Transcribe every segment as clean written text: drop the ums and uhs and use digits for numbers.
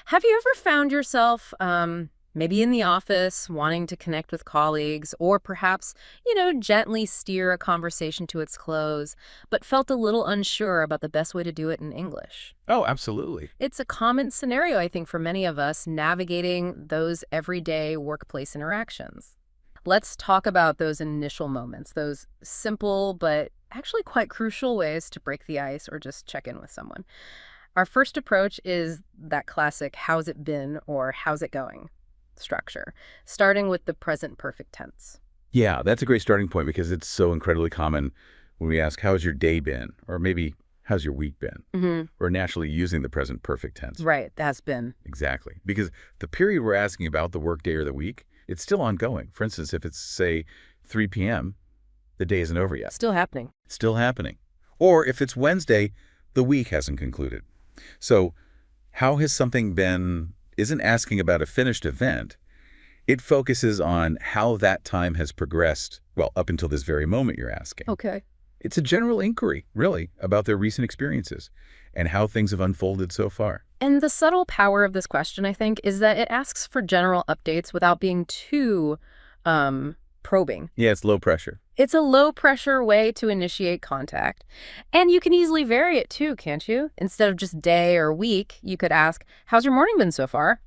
Have you ever found yourself, maybe in the office, wanting to connect with colleagues, or perhaps, gently steer a conversation to its close, but felt a little unsure about the best way to do it in English? Oh, absolutely. It's a common scenario, I think, for many of us navigating those everyday workplace interactions. Let's talk about those initial moments, those simple but actually quite crucial ways to break the ice or just check in with someone. Our first approach is that classic how's it been or how's it going structure, starting with the present perfect tense. Yeah, that's a great starting point because it's so incredibly common when we ask, how's your day been? Or maybe, how's your week been? We're naturally using the present perfect tense. Right, has been. Exactly. Because the period we're asking about, the work day or the week, it's still ongoing. For instance, if it's, say, 3 p.m., the day isn't over yet. Still happening. It's still happening. Or if it's Wednesday, the week hasn't concluded. So how has something been isn't asking about a finished event. It focuses on how that time has progressed, well, up until this very moment you're asking. Okay. It's a general inquiry, really, about their recent experiences and how things have unfolded so far. And the subtle power of this question, I think, is that it asks for general updates without being too probing. Yeah, it's low pressure. It's a low-pressure way to initiate contact. And you can easily vary it too, can't you? Instead of just day or week, you could ask, how's your morning been so far?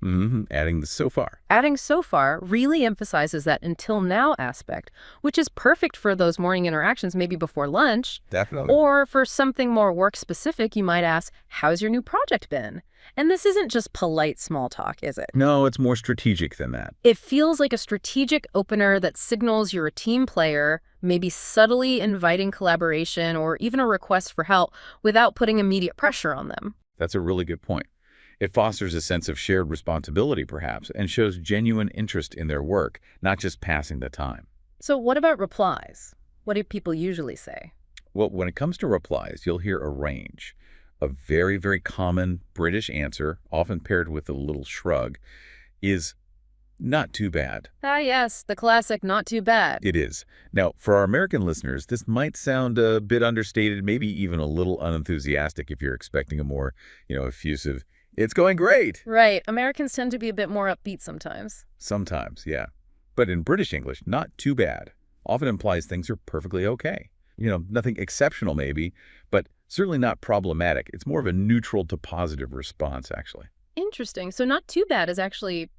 Adding the so far. Adding so far really emphasizes that until now aspect, which is perfect for those morning interactions maybe before lunch. Definitely. Or for something more work-specific, you might ask, how's your new project been? And this isn't just polite small talk, is it? No, it's more strategic than that. It feels like a strategic opener that signals you're a team player, maybe subtly inviting collaboration or even a request for help without putting immediate pressure on them. That's a really good point. It fosters a sense of shared responsibility, perhaps, and shows genuine interest in their work, not just passing the time. So what about replies? What do people usually say? Well, when it comes to replies, you'll hear a range. A very, very common British answer, often paired with a little shrug, is not too bad. Ah, yes, the classic not too bad. It is. Now, for our American listeners, this might sound a bit understated, maybe even a little unenthusiastic if you're expecting a more, effusive, it's going great. Right. Americans tend to be a bit more upbeat sometimes. Sometimes, yeah. But in British English, not too bad often implies things are perfectly okay. Nothing exceptional maybe, but certainly not problematic. It's more of a neutral to positive response, actually. Interesting. So not too bad is actually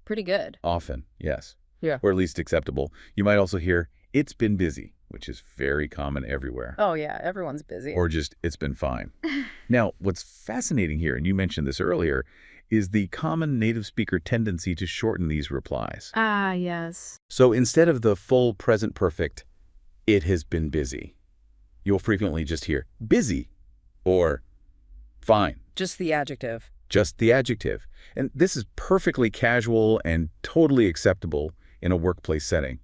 pretty good. Often, yes. Yeah. Or at least acceptable. You might also hear, it's been busy, which is very common everywhere. Oh, yeah. Everyone's busy. Or just, it's been fine. Now, what's fascinating here, and you mentioned this earlier, is the common native speaker tendency to shorten these replies. Ah, yes. So instead of the full present perfect, it has been busy, you'll frequently just hear busy or fine. Just the adjective. Just the adjective. And this is perfectly casual and totally acceptable in a workplace setting.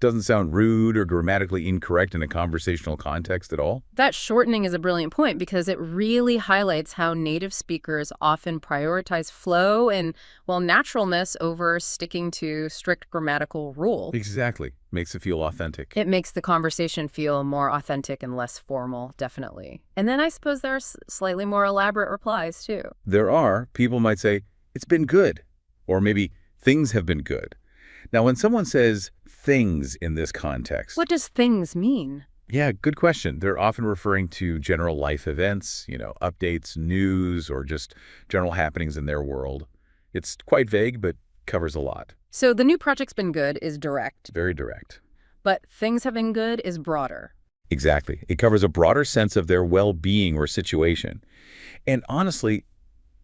Doesn't sound rude or grammatically incorrect in a conversational context at all. That shortening is a brilliant point because it really highlights how native speakers often prioritize flow and, naturalness over sticking to strict grammatical rules. Exactly. Makes it feel authentic. It makes the conversation feel more authentic and less formal, definitely. And then I suppose there are slightly more elaborate replies, too. There are. People might say, it's been good. Or maybe things have been good. Now, when someone says things in this context... What does things mean? Yeah, good question. They're often referring to general life events, updates, news, or just general happenings in their world. It's quite vague, but covers a lot. So the new project's been good is direct. Very direct. But things have been good is broader. Exactly. It covers a broader sense of their well-being or situation. And honestly,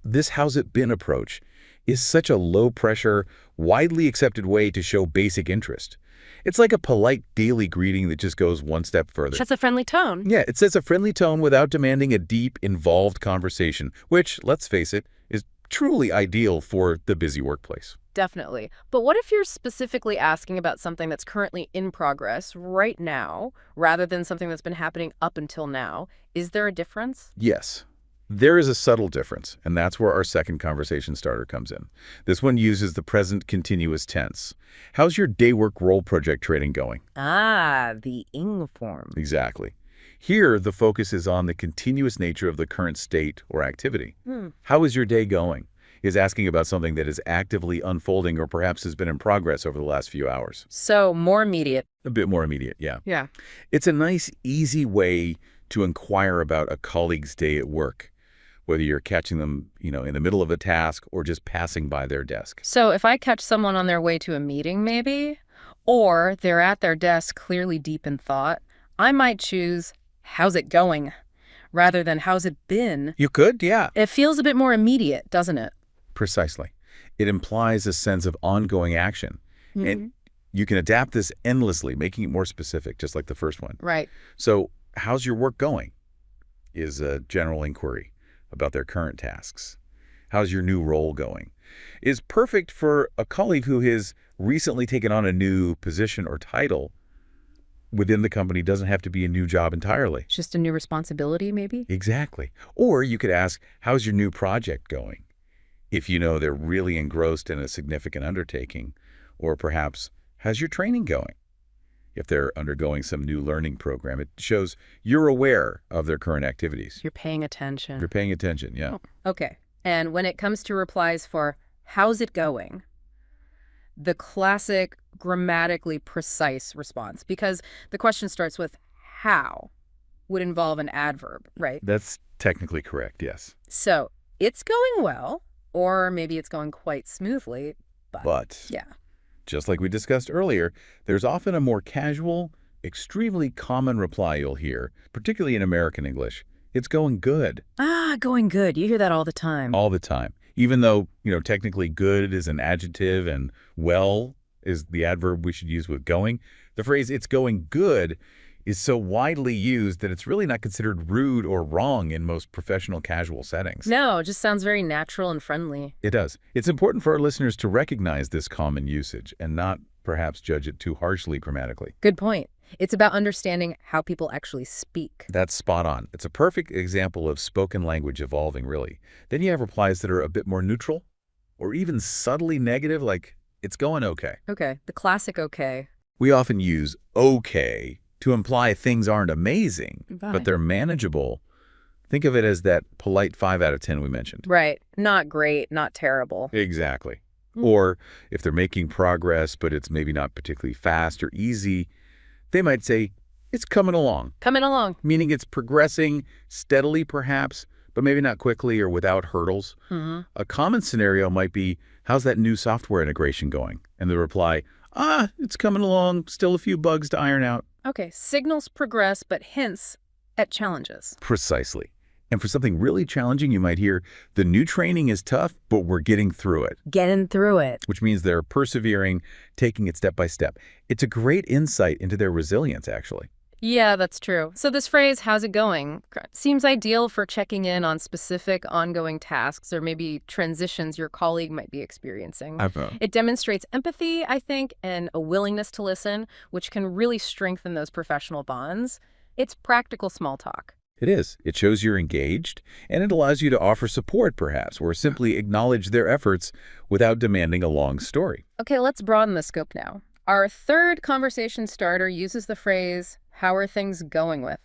this how's it been approach is such a low-pressure, widely accepted way to show basic interest. It's like a polite daily greeting that just goes one step further. Sets a friendly tone. Yeah, it sets a friendly tone without demanding a deep, involved conversation, which, let's face it, is truly ideal for the busy workplace. Definitely. But what if you're specifically asking about something that's currently in progress right now, rather than something that's been happening up until now? Is there a difference? Yes. There is a subtle difference, and that's where our second conversation starter comes in. This one uses the present continuous tense. How's your day work role project trading going? Ah, the ing form. Exactly. Here, the focus is on the continuous nature of the current state or activity. How is your day going? is asking about something that is actively unfolding or perhaps has been in progress over the last few hours. So more immediate. A bit more immediate, yeah. Yeah. It's a nice, easy way to inquire about a colleague's day at work, whether you're catching them, in the middle of a task or just passing by their desk. So if I catch someone on their way to a meeting, maybe, or they're at their desk clearly deep in thought, I might choose, how's it going, rather than how's it been. You could, yeah. It feels a bit more immediate, doesn't it? Precisely. It implies a sense of ongoing action. Mm-hmm. And you can adapt this endlessly, making it more specific, just like the first one. Right. So, how's your work going? Is a general inquiry about their current tasks. How's your new role going? Is perfect for a colleague who has recently taken on a new position or title within the company. Doesn't have to be a new job entirely. Just a new responsibility, maybe? Exactly. Or you could ask, how's your new project going? If you know they're really engrossed in a significant undertaking. Or perhaps, how's your training going? If they're undergoing some new learning program, it shows you're aware of their current activities. You're paying attention. You're paying attention, yeah. Oh, okay. And when it comes to replies for, how's it going? The classic grammatically precise response, because the question starts with how, would involve an adverb, right? That's technically correct, yes. So it's going well, or maybe it's going quite smoothly, But yeah. Just like we discussed earlier, there's often a more casual, extremely common reply you'll hear, particularly in American English. It's going good. Going good. You hear that all the time. All the time. Even though, technically good is an adjective and well is the adverb we should use with going, the phrase it's going good is so widely used that it's really not considered rude or wrong in most professional casual settings. No, it just sounds very natural and friendly. It does. It's important for our listeners to recognize this common usage and not perhaps judge it too harshly grammatically. Good point. It's about understanding how people actually speak. That's spot on. It's a perfect example of spoken language evolving, really. Then you have replies that are a bit more neutral or even subtly negative, like, it's going okay. Okay, the classic okay. We often use okay to imply things aren't amazing, Right. but they're manageable. Think of it as that polite 5 out of 10 we mentioned. Right. Not great, not terrible. Exactly. Mm. Or if they're making progress, but it's maybe not particularly fast or easy, they might say, it's coming along, Coming along. meaning it's progressing steadily perhaps, but maybe not quickly or without hurdles. Mm-hmm. A common scenario might be, how's that new software integration going? And the reply, it's coming along, still a few bugs to iron out. Okay, signals progress, but hints at challenges. Precisely. And for something really challenging, you might hear, the new training is tough, but we're getting through it, Getting through it. which means they're persevering, taking it step by step. It's a great insight into their resilience, actually. Yeah, that's true. So this phrase, how's it going, seems ideal for checking in on specific ongoing tasks or maybe transitions your colleague might be experiencing. It demonstrates empathy, I think, and a willingness to listen, which can really strengthen those professional bonds. It's practical small talk. It is. It shows you're engaged, and it allows you to offer support, perhaps, or simply acknowledge their efforts without demanding a long story. Okay, let's broaden the scope now. Our third conversation starter uses the phrase, how are things going with?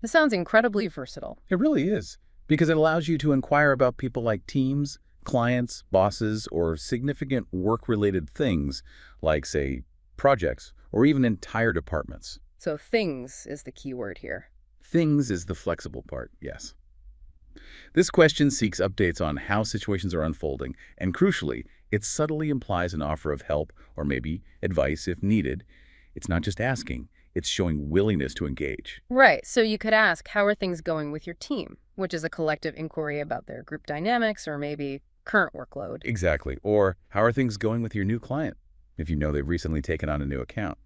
This sounds incredibly versatile. It really is, because it allows you to inquire about people like teams, clients, bosses, or significant work-related things like, say, projects, or even entire departments. So things is the key word here. Things is the flexible part, yes. This question seeks updates on how situations are unfolding, and crucially, it subtly implies an offer of help or maybe advice if needed. It's not just asking, it's showing willingness to engage. Right, so you could ask, how are things going with your team? Which is a collective inquiry about their group dynamics or maybe current workload. Exactly. Or, how are things going with your new client, if you know they've recently taken on a new account?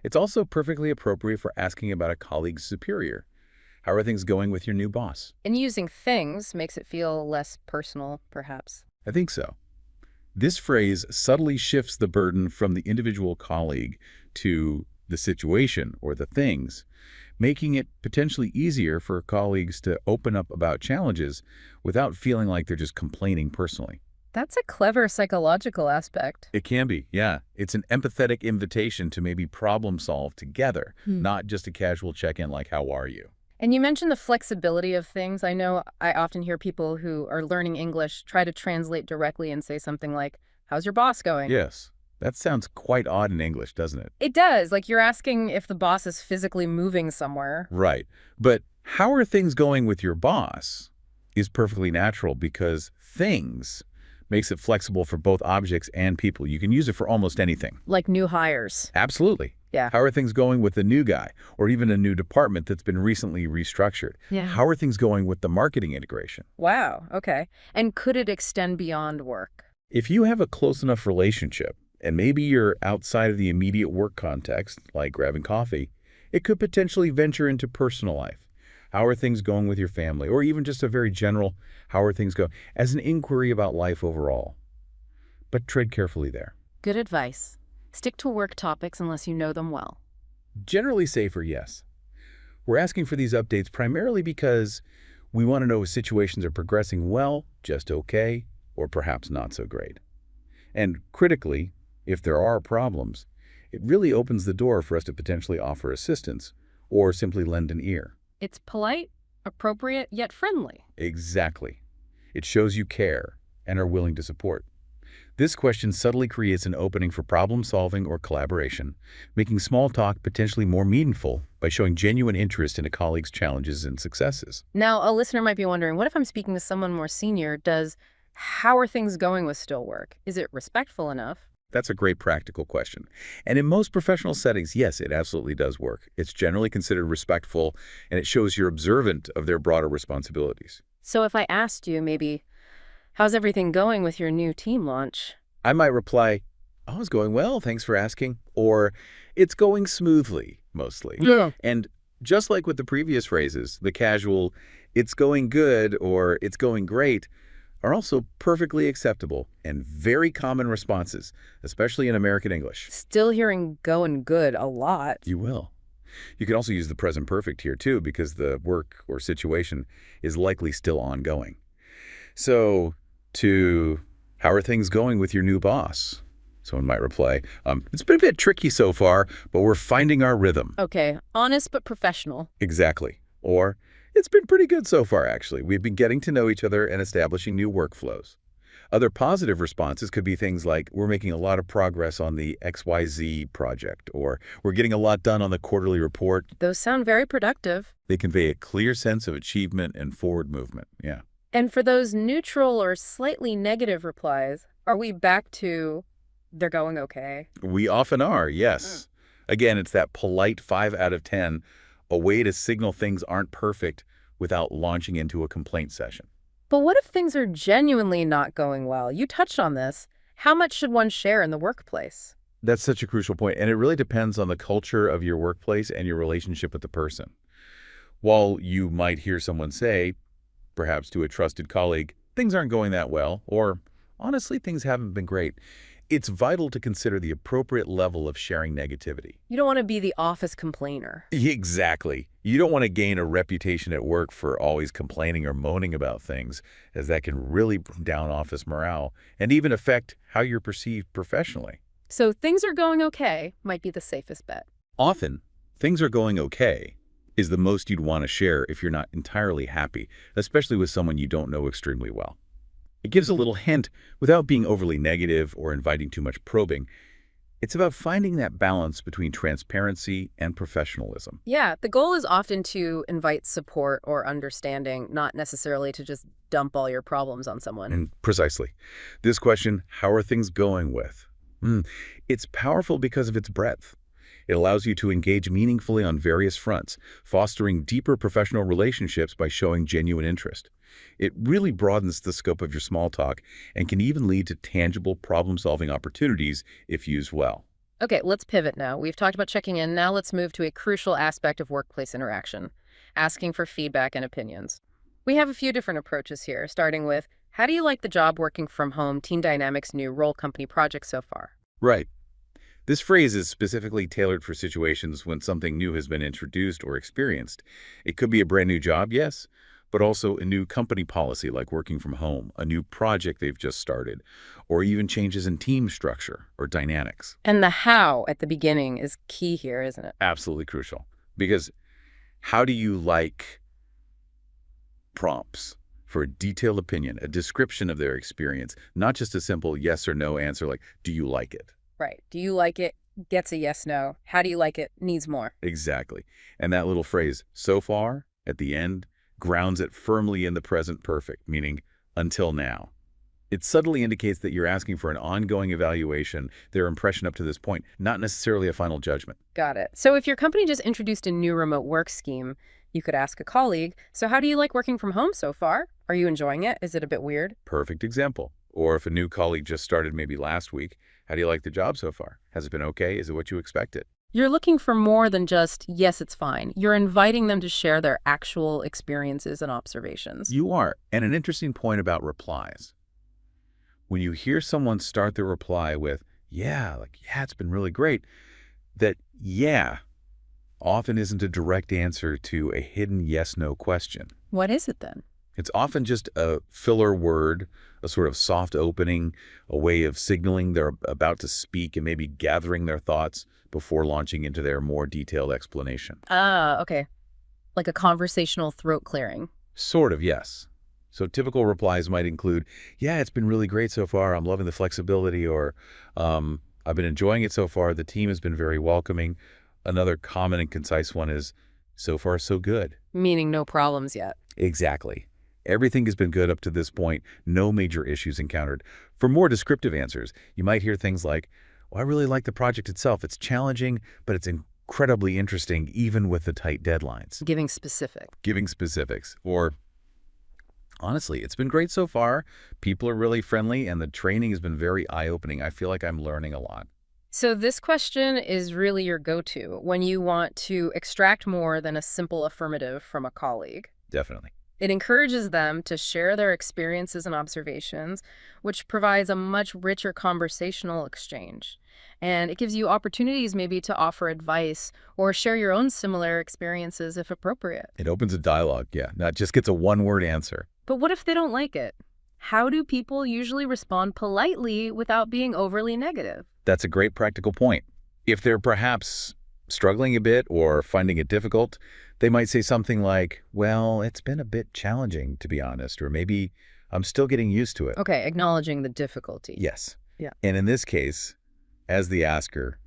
It's also perfectly appropriate for asking about a colleague's superior. How are things going with your new boss? And using things makes it feel less personal, perhaps. I think so. This phrase subtly shifts the burden from the individual colleague to the situation or the things, making it potentially easier for colleagues to open up about challenges without feeling like they're just complaining personally. That's a clever psychological aspect. It can be, yeah. It's an empathetic invitation to maybe problem solve together, not just a casual check-in like, how are you? And you mentioned the flexibility of things. I know I often hear people who are learning English try to translate directly and say something like, "How's your boss going?" Yes. That sounds quite odd in English, doesn't it? It does. Like you're asking if the boss is physically moving somewhere. Right. But how are things going with your boss is perfectly natural because things makes it flexible for both objects and people. You can use it for almost anything. Like new hires. Absolutely. Yeah. How are things going with the new guy or even a new department that's been recently restructured? Yeah. How are things going with the marketing integration? Wow. Okay. And could it extend beyond work? If you have a close enough relationship, and maybe you're outside of the immediate work context, like grabbing coffee, it could potentially venture into personal life. How are things going with your family? Or even just a very general, how are things going? As an inquiry about life overall. But tread carefully there. Good advice. Stick to work topics unless you know them well. Generally safer, yes. We're asking for these updates primarily because we want to know if situations are progressing well, just okay, or perhaps not so great. And critically, if there are problems, it really opens the door for us to potentially offer assistance or simply lend an ear. It's polite, appropriate, yet friendly. Exactly. It shows you care and are willing to support. This question subtly creates an opening for problem solving or collaboration, making small talk potentially more meaningful by showing genuine interest in a colleague's challenges and successes. Now, a listener might be wondering, what if I'm speaking to someone more senior? How are things going with still work? Is it respectful enough? That's a great practical question. And in most professional settings, yes, it absolutely does work. It's generally considered respectful, and it shows you're observant of their broader responsibilities. So if I asked you maybe, how's everything going with your new team launch? I might reply, oh, it's going well, thanks for asking. Or, it's going smoothly, mostly. Yeah. And just like with the previous phrases, the casual, it's going good or it's going great, are also perfectly acceptable and very common responses, especially in American English. Still hearing going good a lot. You will. You can also use the present perfect here too, because the work or situation is likely still ongoing. So, how are things going with your new boss? Someone might reply, it's been a bit tricky so far, but we're finding our rhythm. Okay, honest but professional. Exactly. Or, it's been pretty good so far, actually. We've been getting to know each other and establishing new workflows. Other positive responses could be things like, we're making a lot of progress on the XYZ project, or we're getting a lot done on the quarterly report. Those sound very productive. They convey a clear sense of achievement and forward movement. Yeah. And for those neutral or slightly negative replies, are we back to they're going okay? We often are, yes. Again, it's that polite 5 out of 10, a way to signal things aren't perfect without launching into a complaint session. But what if things are genuinely not going well? You touched on this. How much should one share in the workplace? That's such a crucial point, and it really depends on the culture of your workplace and your relationship with the person. While you might hear someone say, perhaps to a trusted colleague, things aren't going that well, or honestly, things haven't been great, it's vital to consider the appropriate level of sharing negativity. You don't want to be the office complainer. Exactly. You don't want to gain a reputation at work for always complaining or moaning about things, as that can really bring down office morale and even affect how you're perceived professionally. So things are going okay might be the safest bet. Often, things are going okay is the most you'd want to share if you're not entirely happy, especially with someone you don't know extremely well. It gives a little hint without being overly negative or inviting too much probing. It's about finding that balance between transparency and professionalism. Yeah, the goal is often to invite support or understanding, not necessarily to just dump all your problems on someone. And precisely. This question, how are things going with? It's powerful because of its breadth. It allows you to engage meaningfully on various fronts, fostering deeper professional relationships by showing genuine interest. It really broadens the scope of your small talk and can even lead to tangible problem-solving opportunities if used well. Okay, let's pivot now. We've talked about checking in. Now let's move to a crucial aspect of workplace interaction, asking for feedback and opinions. We have a few different approaches here, starting with, how do you like the job working from home, Team Dynamics new role company project so far? Right. This phrase is specifically tailored for situations when something new has been introduced or experienced. It could be a brand new job, yes, but also a new company policy like working from home, a new project they've just started, or even changes in team structure or dynamics. And the how at the beginning is key here, isn't it? Absolutely crucial. Because How do you like prompts for a detailed opinion, a description of their experience, not just a simple yes or no answer like, do you like it? Right. Do you like it? Gets a yes, no. How do you like it? Needs more. Exactly. And that little phrase, so far, at the end, grounds it firmly in the present perfect, meaning until now. It subtly indicates that you're asking for an ongoing evaluation, their impression up to this point, not necessarily a final judgment. Got it. So if your company just introduced a new remote work scheme, you could ask a colleague, so how do you like working from home so far? Are you enjoying it? Is it a bit weird? Perfect example. Or if a new colleague just started maybe last week, how do you like the job so far? Has it been okay? Is it what you expected? You're looking for more than just, yes, it's fine. You're inviting them to share their actual experiences and observations. You are. And an interesting point about replies. When you hear someone start their reply with, yeah, it's been really great, that yeah often isn't a direct answer to a hidden yes-no question. What is it then? It's often just a filler word, a sort of soft opening, a way of signaling they're about to speak and maybe gathering their thoughts before launching into their more detailed explanation. Ah, okay. Like a conversational throat clearing. Sort of, yes. So typical replies might include, yeah, it's been really great so far. I'm loving the flexibility, or I've been enjoying it so far. The team has been very welcoming. Another common and concise one is, so far, so good. Meaning no problems yet. Exactly. Everything has been good up to this point. No major issues encountered. For more descriptive answers, you might hear things like, well, I really like the project itself. It's challenging, but it's incredibly interesting, even with the tight deadlines. Giving specific. Giving specifics. Or, honestly, it's been great so far. People are really friendly, and the training has been very eye-opening. I feel like I'm learning a lot. So this question is really your go-to when you want to extract more than a simple affirmative from a colleague. Definitely. It encourages them to share their experiences and observations, which provides a much richer conversational exchange. And it gives you opportunities maybe to offer advice or share your own similar experiences if appropriate. It opens a dialogue, yeah, not just gets a one-word answer. But what if they don't like it? How do people usually respond politely without being overly negative? That's a great practical point. If they're perhaps struggling a bit or finding it difficult, they might say something like, well, it's been a bit challenging, to be honest, or maybe I'm still getting used to it. Okay, acknowledging the difficulty. Yes. Yeah. And in this case, as the asker,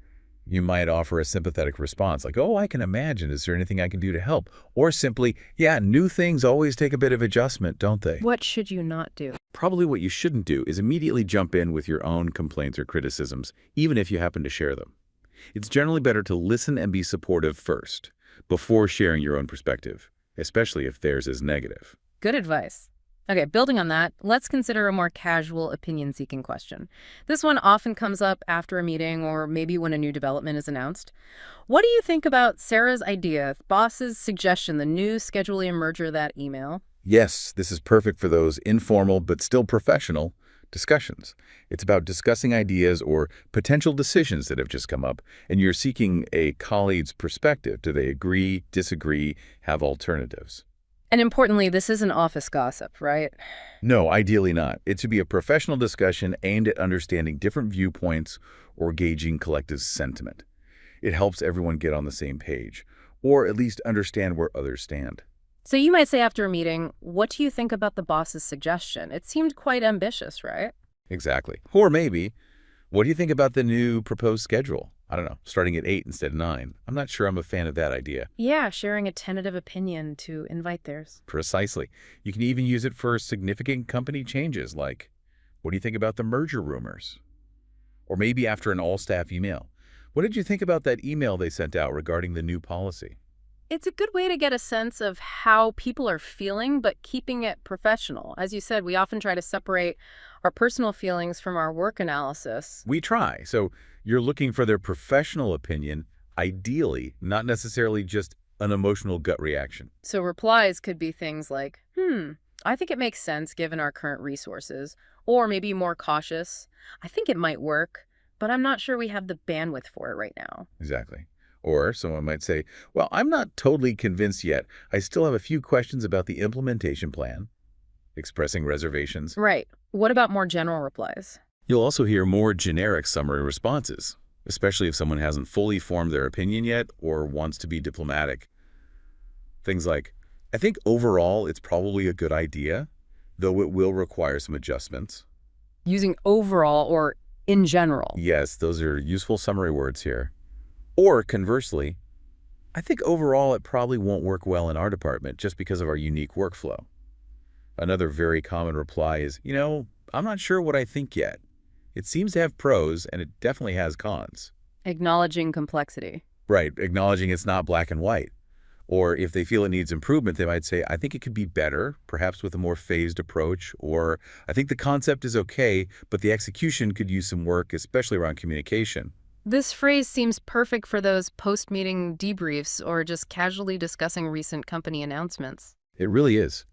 you might offer a sympathetic response like, oh, I can imagine. Is there anything I can do to help? Or simply, yeah, new things always take a bit of adjustment, don't they? What should you not do? Probably what you shouldn't do is immediately jump in with your own complaints or criticisms, even if you happen to share them. It's generally better to listen and be supportive first, before sharing your own perspective, especially if theirs is negative. Good advice. Okay, building on that, let's consider a more casual opinion-seeking question. This one often comes up after a meeting or maybe when a new development is announced. What do you think about Sarah's idea, boss's suggestion, the new scheduling merger that email? Yes, this is perfect for those informal but still professional discussions. It's about discussing ideas or potential decisions that have just come up, and you're seeking a colleague's perspective. Do they agree, disagree, have alternatives? And importantly, this isn't office gossip, right? No, ideally not. It should be a professional discussion aimed at understanding different viewpoints or gauging collective sentiment. It helps everyone get on the same page, or at least understand where others stand. So you might say after a meeting, what do you think about the boss's suggestion? It seemed quite ambitious, right? Exactly. Or maybe, what do you think about the new proposed schedule? I don't know, starting at 8 instead of 9. I'm not sure I'm a fan of that idea. Yeah, sharing a tentative opinion to invite theirs. Precisely. You can even use it for significant company changes, like, what do you think about the merger rumors? Or maybe after an all-staff email. What did you think about that email they sent out regarding the new policy? It's a good way to get a sense of how people are feeling, but keeping it professional. As you said, we often try to separate our personal feelings from our work analysis. We try. So you're looking for their professional opinion, ideally, not necessarily just an emotional gut reaction. So replies could be things like, I think it makes sense given our current resources. Or maybe more cautious, I think it might work, but I'm not sure we have the bandwidth for it right now. Exactly. Or someone might say, well, I'm not totally convinced yet. I still have a few questions about the implementation plan, expressing reservations. Right. What about more general replies? You'll also hear more generic summary responses, especially if someone hasn't fully formed their opinion yet or wants to be diplomatic. Things like, I think overall it's probably a good idea, though it will require some adjustments. Using overall or in general. Yes, those are useful summary words here. Or conversely, I think overall it probably won't work well in our department just because of our unique workflow. Another very common reply is, I'm not sure what I think yet. It seems to have pros and it definitely has cons. Acknowledging complexity. Right, acknowledging it's not black and white. Or if they feel it needs improvement, they might say, I think it could be better, perhaps with a more phased approach. Or I think the concept is okay, but the execution could use some work, especially around communication. This phrase seems perfect for those post-meeting debriefs or just casually discussing recent company announcements. It really is.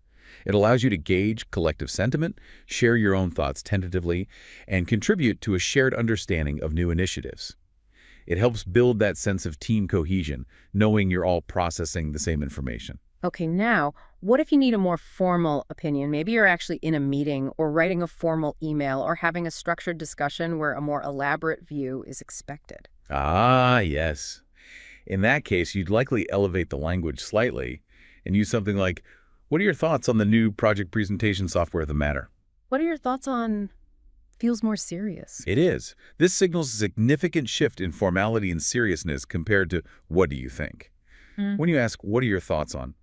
It allows you to gauge collective sentiment, share your own thoughts tentatively, and contribute to a shared understanding of new initiatives. It helps build that sense of team cohesion, knowing you're all processing the same information. Okay, now, what if you need a more formal opinion? Maybe you're actually in a meeting or writing a formal email or having a structured discussion where a more elaborate view is expected. Ah, yes. In that case, you'd likely elevate the language slightly and use something like, what are your thoughts on the new project presentation software that matter? What are your thoughts on feels more serious? It is. This signals a significant shift in formality and seriousness compared to what do you think? When you ask, what are your thoughts on?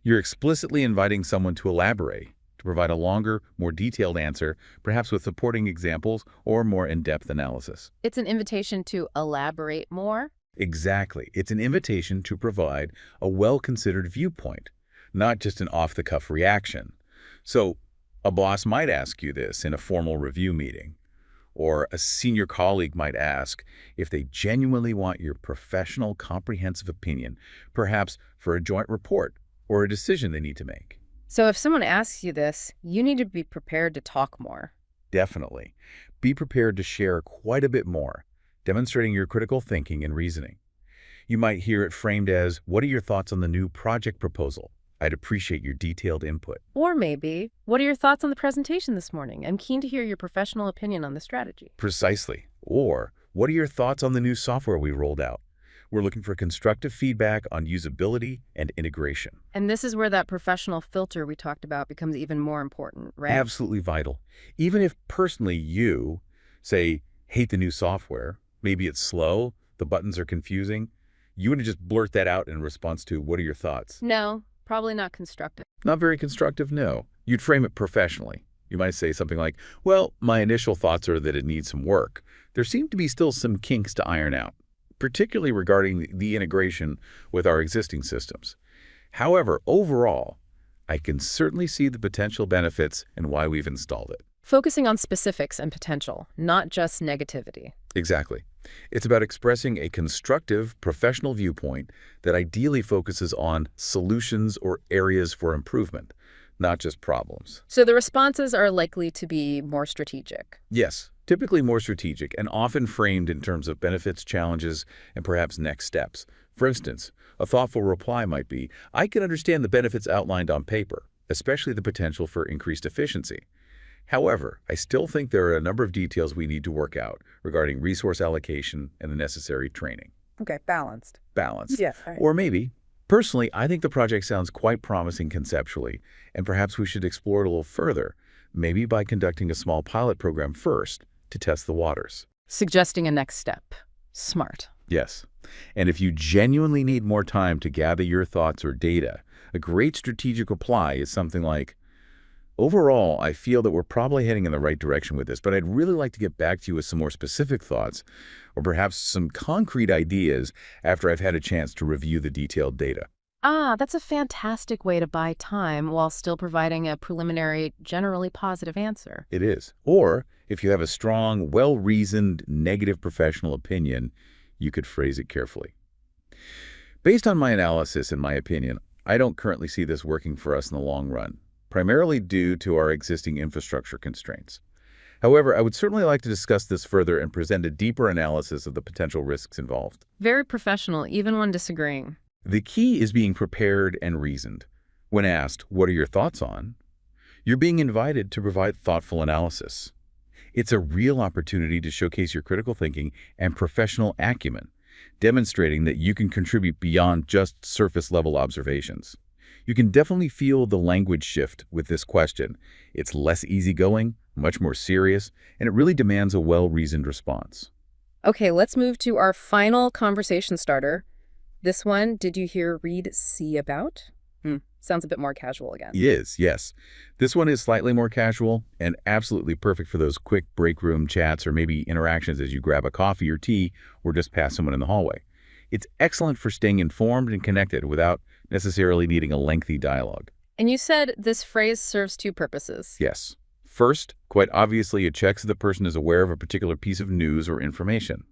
You're explicitly inviting someone to elaborate, to provide a longer, more detailed answer, perhaps with supporting examples or more in-depth analysis. It's an invitation to elaborate more. Exactly. It's an invitation to provide a well-considered viewpoint, not just an off-the-cuff reaction. So, a boss might ask you this in a formal review meeting, or a senior colleague might ask if they genuinely want your professional, comprehensive opinion, perhaps for a joint report or a decision they need to make. So if someone asks you this, you need to be prepared to talk more. Definitely. Be prepared to share quite a bit more, demonstrating your critical thinking and reasoning. You might hear it framed as, what are your thoughts on the new project proposal? I'd appreciate your detailed input. Or maybe, what are your thoughts on the presentation this morning? I'm keen to hear your professional opinion on the strategy. Precisely. Or, what are your thoughts on the new software we rolled out? We're looking for constructive feedback on usability and integration. And this is where that professional filter we talked about becomes even more important, right? Absolutely vital. Even if personally you, say, hate the new software, maybe it's slow, the buttons are confusing, you wouldn't just blurt that out in response to, what are your thoughts? No, probably not constructive. Not very constructive, no. You'd frame it professionally. You might say something like, well, my initial thoughts are that it needs some work. There seem to be still some kinks to iron out, particularly regarding the integration with our existing systems. However, overall, I can certainly see the potential benefits and why we've installed it. Focusing on specifics and potential, not just negativity. Exactly. It's about expressing a constructive, professional viewpoint that ideally focuses on solutions or areas for improvement, not just problems. So the responses are likely to be more strategic. Yes, typically more strategic and often framed in terms of benefits, challenges, and perhaps next steps. For instance, a thoughtful reply might be, I can understand the benefits outlined on paper, especially the potential for increased efficiency. However, I still think there are a number of details we need to work out regarding resource allocation and the necessary training. Okay, balanced. Balanced. Yeah. Right. Or maybe, personally, I think the project sounds quite promising conceptually, and perhaps we should explore it a little further, maybe by conducting a small pilot program first to test the waters. Suggesting a next step. Smart. Yes. And if you genuinely need more time to gather your thoughts or data, a great strategic reply is something like, overall, I feel that we're probably heading in the right direction with this, but I'd really like to get back to you with some more specific thoughts or perhaps some concrete ideas after I've had a chance to review the detailed data. That's a fantastic way to buy time while still providing a preliminary, generally positive answer. It is. Or if you have a strong, well-reasoned, negative professional opinion, you could phrase it carefully. Based on my analysis and my opinion, I don't currently see this working for us in the long run, primarily due to our existing infrastructure constraints. However, I would certainly like to discuss this further and present a deeper analysis of the potential risks involved. Very professional, even when disagreeing. The key is being prepared and reasoned. When asked, what are your thoughts on? You're being invited to provide thoughtful analysis. It's a real opportunity to showcase your critical thinking and professional acumen, demonstrating that you can contribute beyond just surface-level observations. You can definitely feel the language shift with this question. It's less easygoing, much more serious, and it really demands a well-reasoned response. Okay, let's move to our final conversation starter. This one, did you hear Reed see about? Sounds a bit more casual again. It is, yes. This one is slightly more casual and absolutely perfect for those quick break room chats or maybe interactions as you grab a coffee or tea or just pass someone in the hallway. It's excellent for staying informed and connected without necessarily needing a lengthy dialogue. And you said this phrase serves two purposes. Yes. First, quite obviously, it checks if the person is aware of a particular piece of news or information.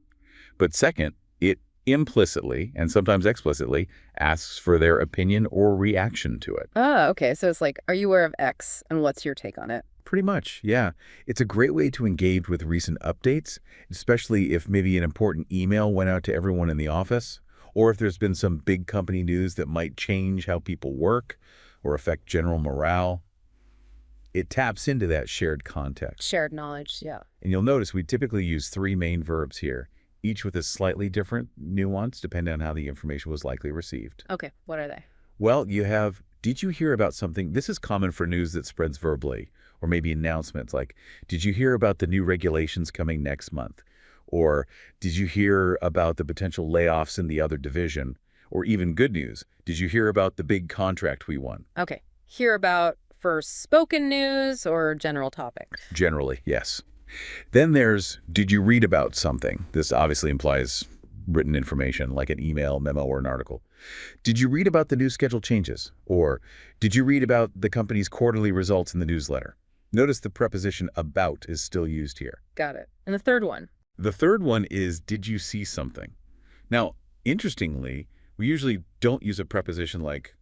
But second, it implicitly, and sometimes explicitly, asks for their opinion or reaction to it. Ah, okay. So it's like, are you aware of X and what's your take on it? Pretty much, yeah. It's a great way to engage with recent updates, especially if maybe an important email went out to everyone in the office, or if there's been some big company news that might change how people work or affect general morale. It taps into that shared context. Shared knowledge, yeah. And you'll notice we typically use three main verbs here, each with a slightly different nuance depending on how the information was likely received. Okay, what are they? Well, you have, did you hear about something? This is common for news that spreads verbally, or maybe announcements like, did you hear about the new regulations coming next month? Or did you hear about the potential layoffs in the other division? Or even good news, did you hear about the big contract we won? Okay, hear about for spoken news or general topics? Generally, yes. Then there's, did you read about something? This obviously implies written information like an email, memo, or an article. Did you read about the new schedule changes? Or did you read about the company's quarterly results in the newsletter? Notice the preposition about is still used here. Got it. And the third one? The third one is, did you see something? Now, interestingly, we usually don't use a preposition like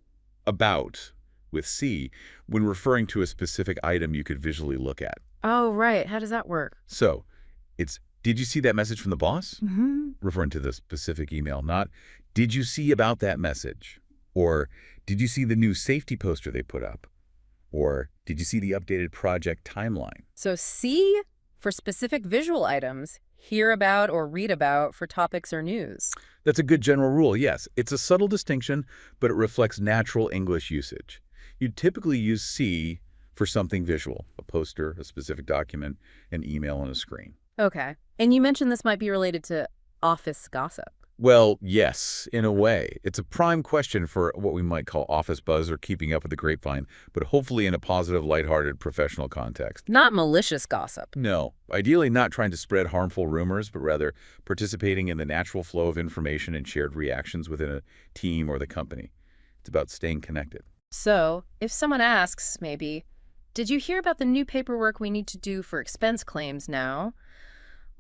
about with see when referring to a specific item you could visually look at. Oh, right. How does that work? So it's, did you see that message from the boss? Mm-hmm. Referring to the specific email, not, did you see about that message? Or did you see the new safety poster they put up? Or did you see the updated project timeline? So see for specific visual items, hear about or read about for topics or news. That's a good general rule, yes. It's a subtle distinction, but it reflects natural English usage. You typically use see for something visual, a poster, a specific document, an email on a screen. Okay. And you mentioned this might be related to office gossip. Well, yes, in a way. It's a prime question for what we might call office buzz or keeping up with the grapevine, but hopefully in a positive, lighthearted, professional context. Not malicious gossip. No, ideally not trying to spread harmful rumors, but rather participating in the natural flow of information and shared reactions within a team or the company. It's about staying connected. So if someone asks, maybe, did you hear about the new paperwork we need to do for expense claims now?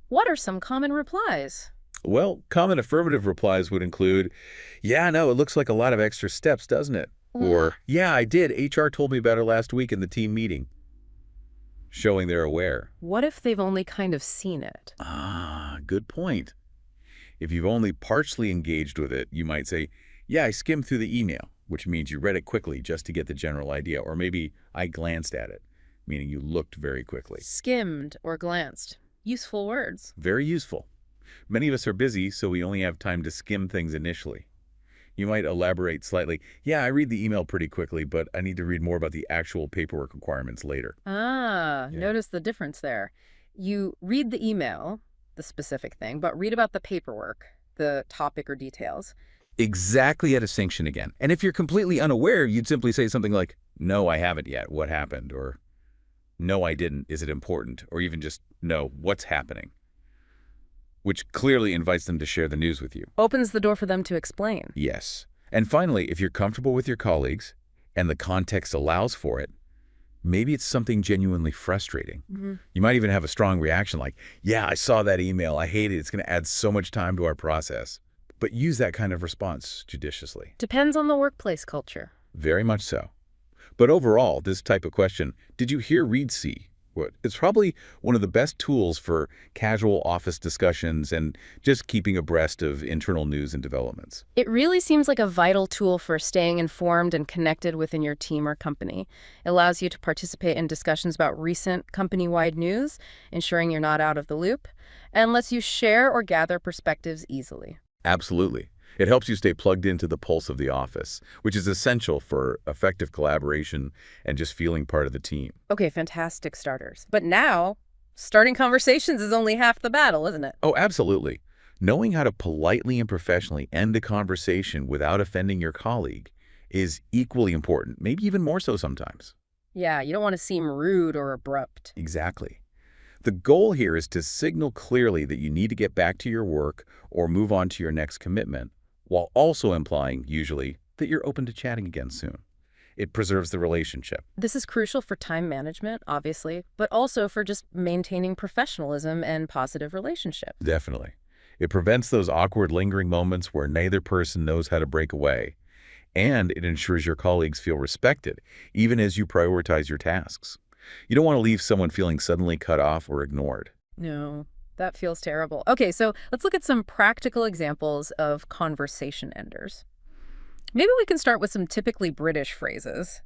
What are some common replies? Well, common affirmative replies would include, yeah, no, it looks like a lot of extra steps, doesn't it? Or, yeah, I did. HR told me about it last week in the team meeting. Showing they're aware. What if they've only kind of seen it? Ah, good point. If you've only partially engaged with it, you might say, yeah, I skimmed through the email, which means you read it quickly just to get the general idea. Or maybe I glanced at it, meaning you looked very quickly. Skimmed or glanced. Useful words. Very useful. Many of us are busy, so we only have time to skim things initially. You might elaborate slightly. Yeah, I read the email pretty quickly, but I need to read more about the actual paperwork requirements later. Ah, Yeah. Notice the difference there. You read the email, the specific thing, but read about the paperwork, the topic or details. Exactly a distinction again. And if you're completely unaware, you'd simply say something like, no, I haven't yet. What happened? Or no, I didn't. Is it important? Or even just, no, what's happening? Which clearly invites them to share the news with you. Opens the door for them to explain. Yes. And finally, if you're comfortable with your colleagues and the context allows for it, maybe it's something genuinely frustrating. Mm-hmm. You might even have a strong reaction like, yeah, I saw that email. I hate it. It's going to add so much time to our process. But use that kind of response judiciously. Depends on the workplace culture. Very much so. But overall, this type of question, did you hear Reed see? It's probably one of the best tools for casual office discussions and just keeping abreast of internal news and developments. It really seems like a vital tool for staying informed and connected within your team or company. It allows you to participate in discussions about recent company-wide news, ensuring you're not out of the loop, and lets you share or gather perspectives easily. Absolutely. It helps you stay plugged into the pulse of the office, which is essential for effective collaboration and just feeling part of the team. Okay, fantastic starters. But now, starting conversations is only half the battle, isn't it? Oh, absolutely. Knowing how to politely and professionally end a conversation without offending your colleague is equally important, maybe even more so sometimes. Yeah, you don't want to seem rude or abrupt. Exactly. The goal here is to signal clearly that you need to get back to your work or move on to your next commitment, while also implying, usually, that you're open to chatting again soon. It preserves the relationship. This is crucial for time management, obviously, but also for just maintaining professionalism and positive relationships. Definitely. It prevents those awkward lingering moments where neither person knows how to break away, and it ensures your colleagues feel respected, even as you prioritize your tasks. You don't want to leave someone feeling suddenly cut off or ignored. No, that feels terrible. Okay, so let's look at some practical examples of conversation enders. Maybe we can start with some typically British phrases.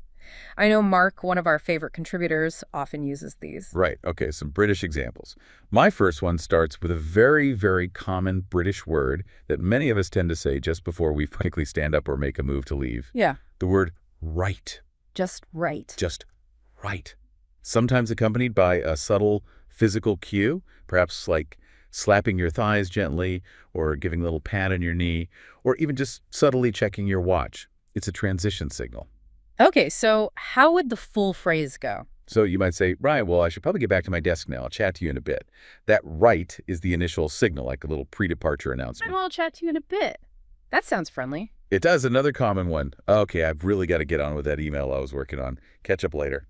I know Mark, one of our favorite contributors, often uses these. Right, okay, some British examples. My first one starts with a very, very common British word that many of us tend to say just before we quickly stand up or make a move to leave. Yeah. The word right. Just right. Just right. Sometimes accompanied by a subtle physical cue, perhaps like slapping your thighs gently or giving a little pat on your knee, or even just subtly checking your watch. It's a transition signal. Okay, so how would the full phrase go? So you might say, right, well, I should probably get back to my desk now. I'll chat to you in a bit. That right is the initial signal, like a little pre-departure announcement. Well, I'll chat to you in a bit. That sounds friendly. It does. Another common one. Okay, I've really got to get on with that email I was working on. Catch up later.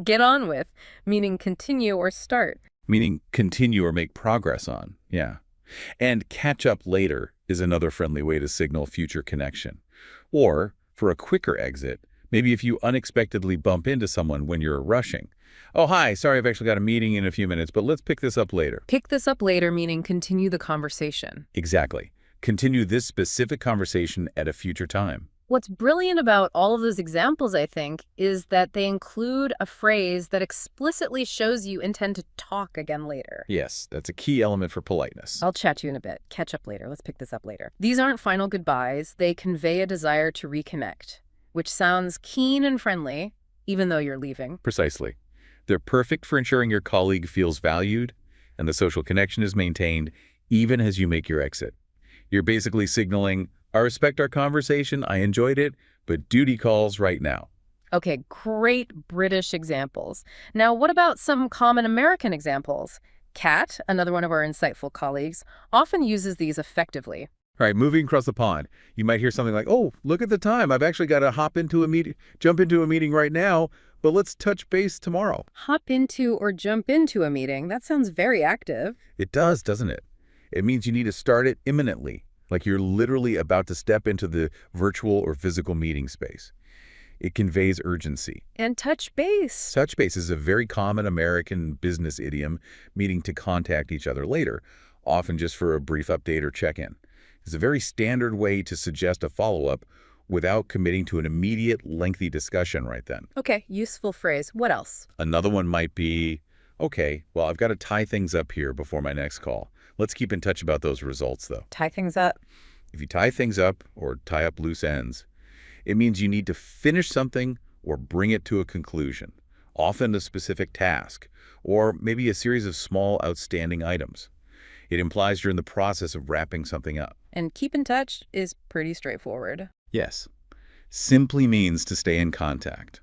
Get on with, meaning continue or start. Meaning continue or make progress on. Yeah. And catch up later is another friendly way to signal future connection. Or, for a quicker exit, maybe if you unexpectedly bump into someone when you're rushing. Oh, hi, sorry, I've actually got a meeting in a few minutes, but let's pick this up later. Pick this up later, meaning continue the conversation. Exactly. Continue this specific conversation at a future time. What's brilliant about all of those examples, I think, is that they include a phrase that explicitly shows you intend to talk again later. Yes, that's a key element for politeness. I'll chat to you in a bit. Catch up later. Let's pick this up later. These aren't final goodbyes. They convey a desire to reconnect, which sounds keen and friendly, even though you're leaving. Precisely. They're perfect for ensuring your colleague feels valued and the social connection is maintained even as you make your exit. You're basically signaling, I respect our conversation, I enjoyed it, but duty calls right now. Okay, great British examples. Now, what about some common American examples? Kat, another one of our insightful colleagues, often uses these effectively. All right, moving across the pond, you might hear something like, oh, look at the time. I've actually got to jump into a meeting right now, but let's touch base tomorrow. Hop into or jump into a meeting. That sounds very active. It does, doesn't it? It means you need to start it imminently, like you're literally about to step into the virtual or physical meeting space. It conveys urgency. And touch base. Touch base is a very common American business idiom, meaning to contact each other later, often just for a brief update or check-in. It's a very standard way to suggest a follow-up without committing to an immediate, lengthy discussion right then. Okay, useful phrase. What else? Another one might be, okay, well, I've got to tie things up here before my next call. Let's keep in touch about those results, though. Tie things up. If you tie things up or tie up loose ends, it means you need to finish something or bring it to a conclusion, often a specific task, or maybe a series of small outstanding items. It implies you're in the process of wrapping something up. And keep in touch is pretty straightforward. Yes. Simply means to stay in contact.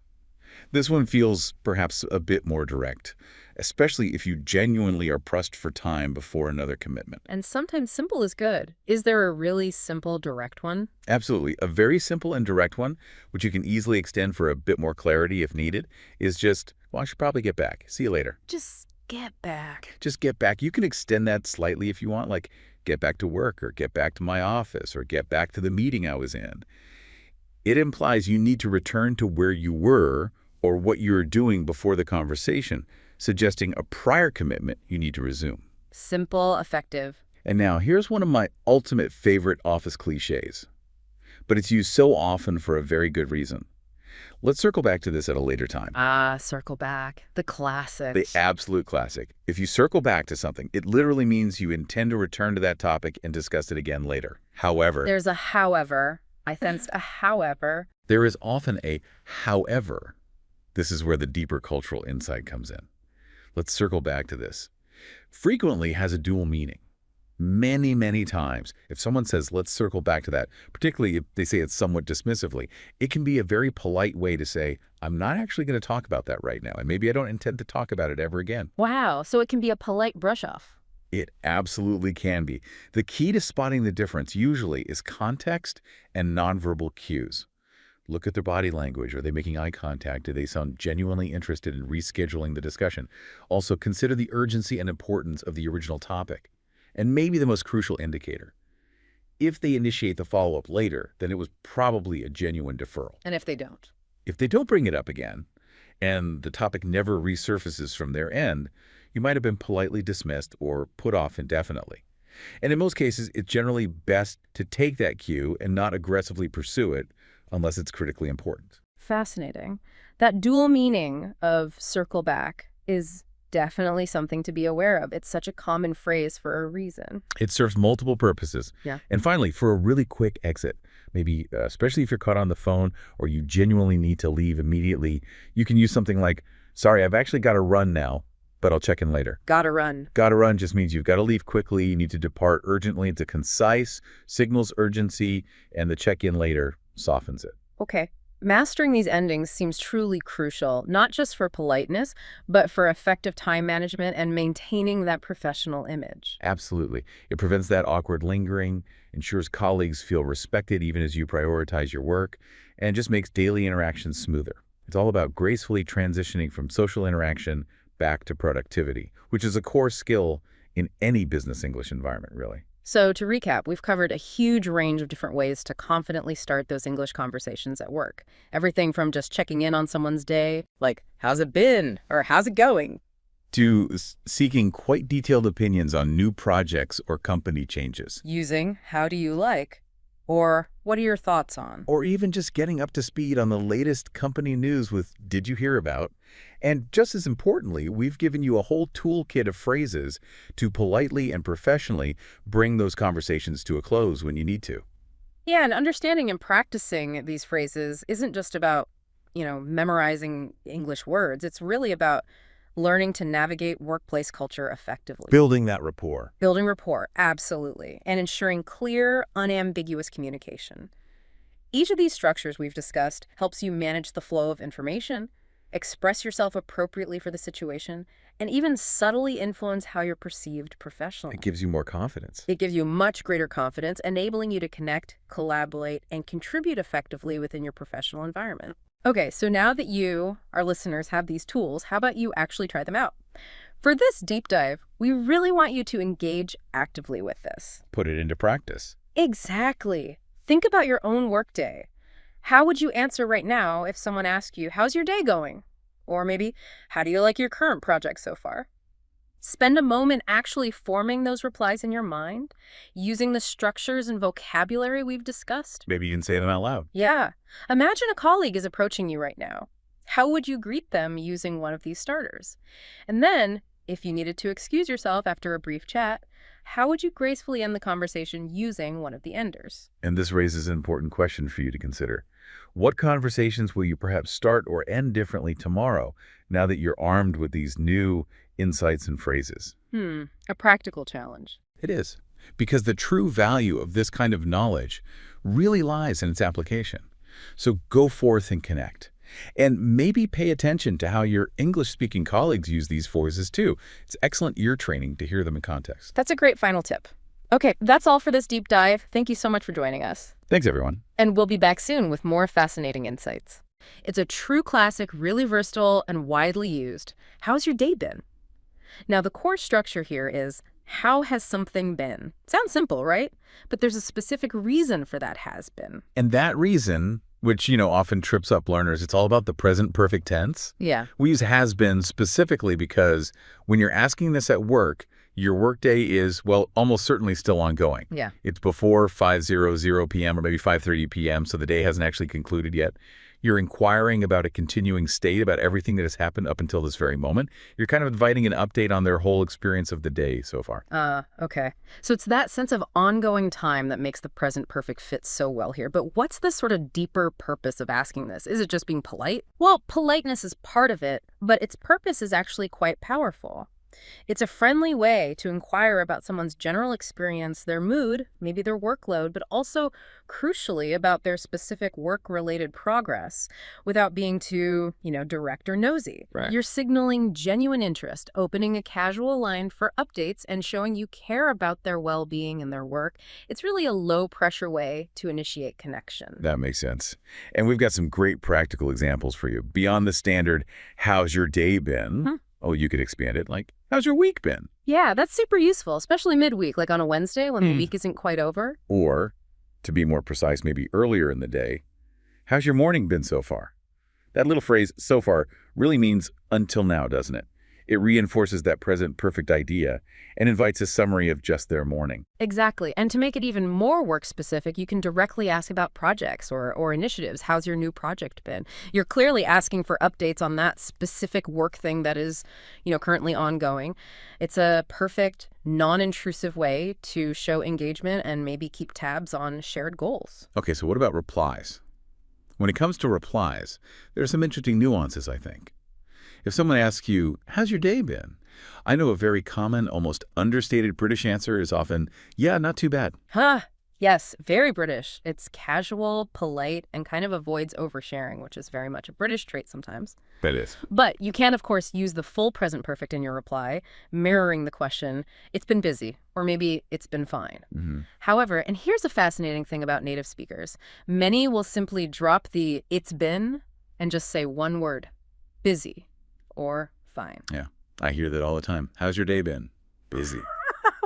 This one feels perhaps a bit more direct, especially if you genuinely are pressed for time before another commitment. And sometimes simple is good. Is there a really simple, direct one? Absolutely. A very simple and direct one, which you can easily extend for a bit more clarity if needed, is just, well, I should probably get back. See you later. Just get back. Just get back. You can extend that slightly if you want, like get back to work or get back to my office or get back to the meeting I was in. It implies you need to return to where you were or what you were doing before the conversation, suggesting a prior commitment you need to resume. Simple, effective. And now, here's one of my ultimate favorite office cliches, but it's used so often for a very good reason. Let's circle back to this at a later time. Circle back. The The classics. absolute classic. If you circle back to something, it literally means you intend to return to that topic and discuss it again later. However, There's a however. I sensed a however. there is often a however. This is where the deeper cultural insight comes in. Let's circle back to this. Frequently has a dual meaning. Many, many times, if someone says, let's circle back to that, particularly if they say it somewhat dismissively, it can be a very polite way to say, I'm not actually going to talk about that right now, and maybe I don't intend to talk about it ever again. Wow. So it can be a polite brush off. It absolutely can be. The key to spotting the difference usually is context and nonverbal cues. Look at their body language. Are they making eye contact? Do they sound genuinely interested in rescheduling the discussion? Also, consider the urgency and importance of the original topic. And maybe the most crucial indicator. If they initiate the follow-up later, then it was probably a genuine deferral. And if they don't? If they don't bring it up again, and the topic never resurfaces from their end, you might have been politely dismissed or put off indefinitely. And in most cases, it's generally best to take that cue and not aggressively pursue it unless it's critically important. Fascinating. That dual meaning of circle back is definitely something to be aware of. It's such a common phrase for a reason. It serves multiple purposes. Yeah. And finally, for a really quick exit, maybe especially if you're caught on the phone or you genuinely need to leave immediately, you can use something like, sorry, I've actually got to run now, but I'll check in later. Gotta run. Gotta run just means you've got to leave quickly, you need to depart urgently. It's a concise, signals urgency, and the check-in later softens it. Okay. Mastering these endings seems truly crucial, not just for politeness, but for effective time management and maintaining that professional image. Absolutely. It prevents that awkward lingering, ensures colleagues feel respected even as you prioritize your work, and just makes daily interactions smoother. It's all about gracefully transitioning from social interaction back to productivity, which is a core skill in any business English environment, really. So to recap, we've covered a huge range of different ways to confidently start those English conversations at work. Everything from just checking in on someone's day, like, how's it been? Or how's it going? To seeking quite detailed opinions on new projects or company changes. Using how do you like? Or what are your thoughts on? Or even just getting up to speed on the latest company news with did you hear about? And just as importantly, we've given you a whole toolkit of phrases to politely and professionally bring those conversations to a close when you need to. Yeah, and understanding and practicing these phrases isn't just about, memorizing English words. It's really about learning to navigate workplace culture effectively. Building that rapport. Building rapport, absolutely, and ensuring clear, unambiguous communication. Each of these structures we've discussed helps you manage the flow of information, express yourself appropriately for the situation, and even subtly influence how you're perceived professionally. It gives you more confidence. It gives you much greater confidence, enabling you to connect, collaborate, and contribute effectively within your professional environment. Okay, so now that you, our listeners, have these tools, how about you actually try them out? For this deep dive, we really want you to engage actively with this. Put it into practice. Exactly. Think about your own workday. How would you answer right now if someone asked you, how's your day going? Or maybe, how do you like your current project so far? Spend a moment actually forming those replies in your mind, using the structures and vocabulary we've discussed. Maybe you can say them out loud. Yeah. Imagine a colleague is approaching you right now. How would you greet them using one of these starters? And then, if you needed to excuse yourself after a brief chat, how would you gracefully end the conversation using one of the enders? And this raises an important question for you to consider. What conversations will you perhaps start or end differently tomorrow now that you're armed with these new insights and phrases? A practical challenge. It is, because the true value of this kind of knowledge really lies in its application. So go forth and connect. And maybe pay attention to how your English-speaking colleagues use these phrases too. It's excellent ear training to hear them in context. That's a great final tip. Okay, that's all for this deep dive. Thank you so much for joining us. Thanks, everyone. And we'll be back soon with more fascinating insights. It's a true classic, really versatile and widely used. How's your day been? Now, the core structure here is, how has something been? Sounds simple, right? But there's a specific reason for that has been. And that reason, which, often trips up learners, it's all about the present perfect tense. Yeah. We use has been specifically because when you're asking this at work, your workday is, well, almost certainly still ongoing. Yeah. It's before 5:00 p.m. or maybe 5:30 p.m., so the day hasn't actually concluded yet. You're inquiring about a continuing state, about everything that has happened up until this very moment. You're kind of inviting an update on their whole experience of the day so far. Okay. So it's that sense of ongoing time that makes the present perfect fit so well here. But what's the sort of deeper purpose of asking this? Is it just being polite? Well, politeness is part of it, but its purpose is actually quite powerful. It's a friendly way to inquire about someone's general experience, their mood, maybe their workload, but also, crucially, about their specific work-related progress without being too, direct or nosy. Right. You're signaling genuine interest, opening a casual line for updates and showing you care about their well-being and their work. It's really a low-pressure way to initiate connection. That makes sense. And we've got some great practical examples for you. Beyond the standard, how's your day been? Oh, you could expand it like, how's your week been? Yeah, that's super useful, especially midweek, like on a Wednesday when the week isn't quite over. Or, to be more precise, maybe earlier in the day, how's your morning been so far? That little phrase, so far, really means until now, doesn't it? It reinforces that present perfect idea and invites a summary of just their morning. Exactly. And to make it even more work-specific, you can directly ask about projects or initiatives. How's your new project been? You're clearly asking for updates on that specific work thing that is, currently ongoing. It's a perfect, non-intrusive way to show engagement and maybe keep tabs on shared goals. Okay, so what about replies? When it comes to replies, there are some interesting nuances, I think. If someone asks you, how's your day been? I know a very common, almost understated British answer is often, yeah, not too bad. Yes, very British. It's casual, polite, and kind of avoids oversharing, which is very much a British trait sometimes. That is. But you can, of course, use the full present perfect in your reply, mirroring the question, it's been busy, or maybe it's been fine. However, and here's a fascinating thing about native speakers, many will simply drop the it's been and just say one word, busy. Or fine. Yeah, I hear that all the time. How's your day been? Busy.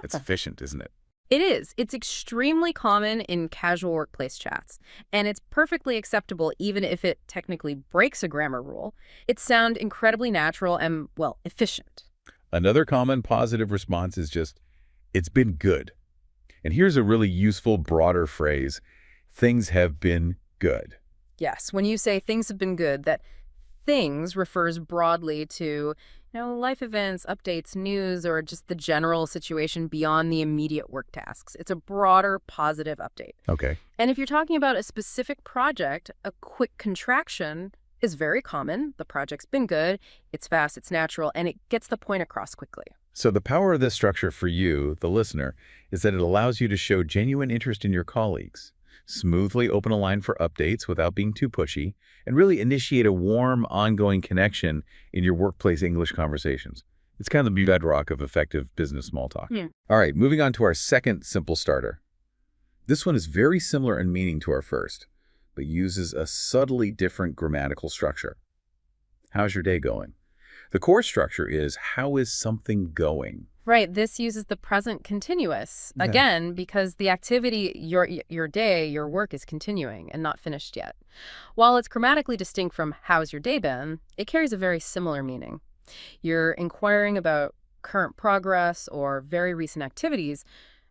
It's efficient, isn't it? It is. It's extremely common in casual workplace chats, and it's perfectly acceptable even if it technically breaks a grammar rule. It sounds incredibly natural and, well, efficient. Another common positive response is just, it's been good. And here's a really useful, broader phrase, things have been good. Yes, when you say things have been good, that things refers broadly to, life events, updates, news, or just the general situation beyond the immediate work tasks. It's a broader, positive update. Okay. And if you're talking about a specific project, a quick contraction is very common. The project's been good, it's fast, it's natural, and it gets the point across quickly. So the power of this structure for you, the listener, is that it allows you to show genuine interest in your colleagues, smoothly open a line for updates without being too pushy, and really initiate a warm, ongoing connection in your workplace English conversations. It's kind of the bedrock of effective business small talk. All right, moving on to our second simple starter. This one is very similar in meaning to our first, but uses a subtly different grammatical structure. How's your day going? The core structure is, how is something going? Right. This uses the present continuous, again, because the activity, your day, your work is continuing and not finished yet. While it's grammatically distinct from how's your day been, it carries a very similar meaning. You're inquiring about current progress or very recent activities,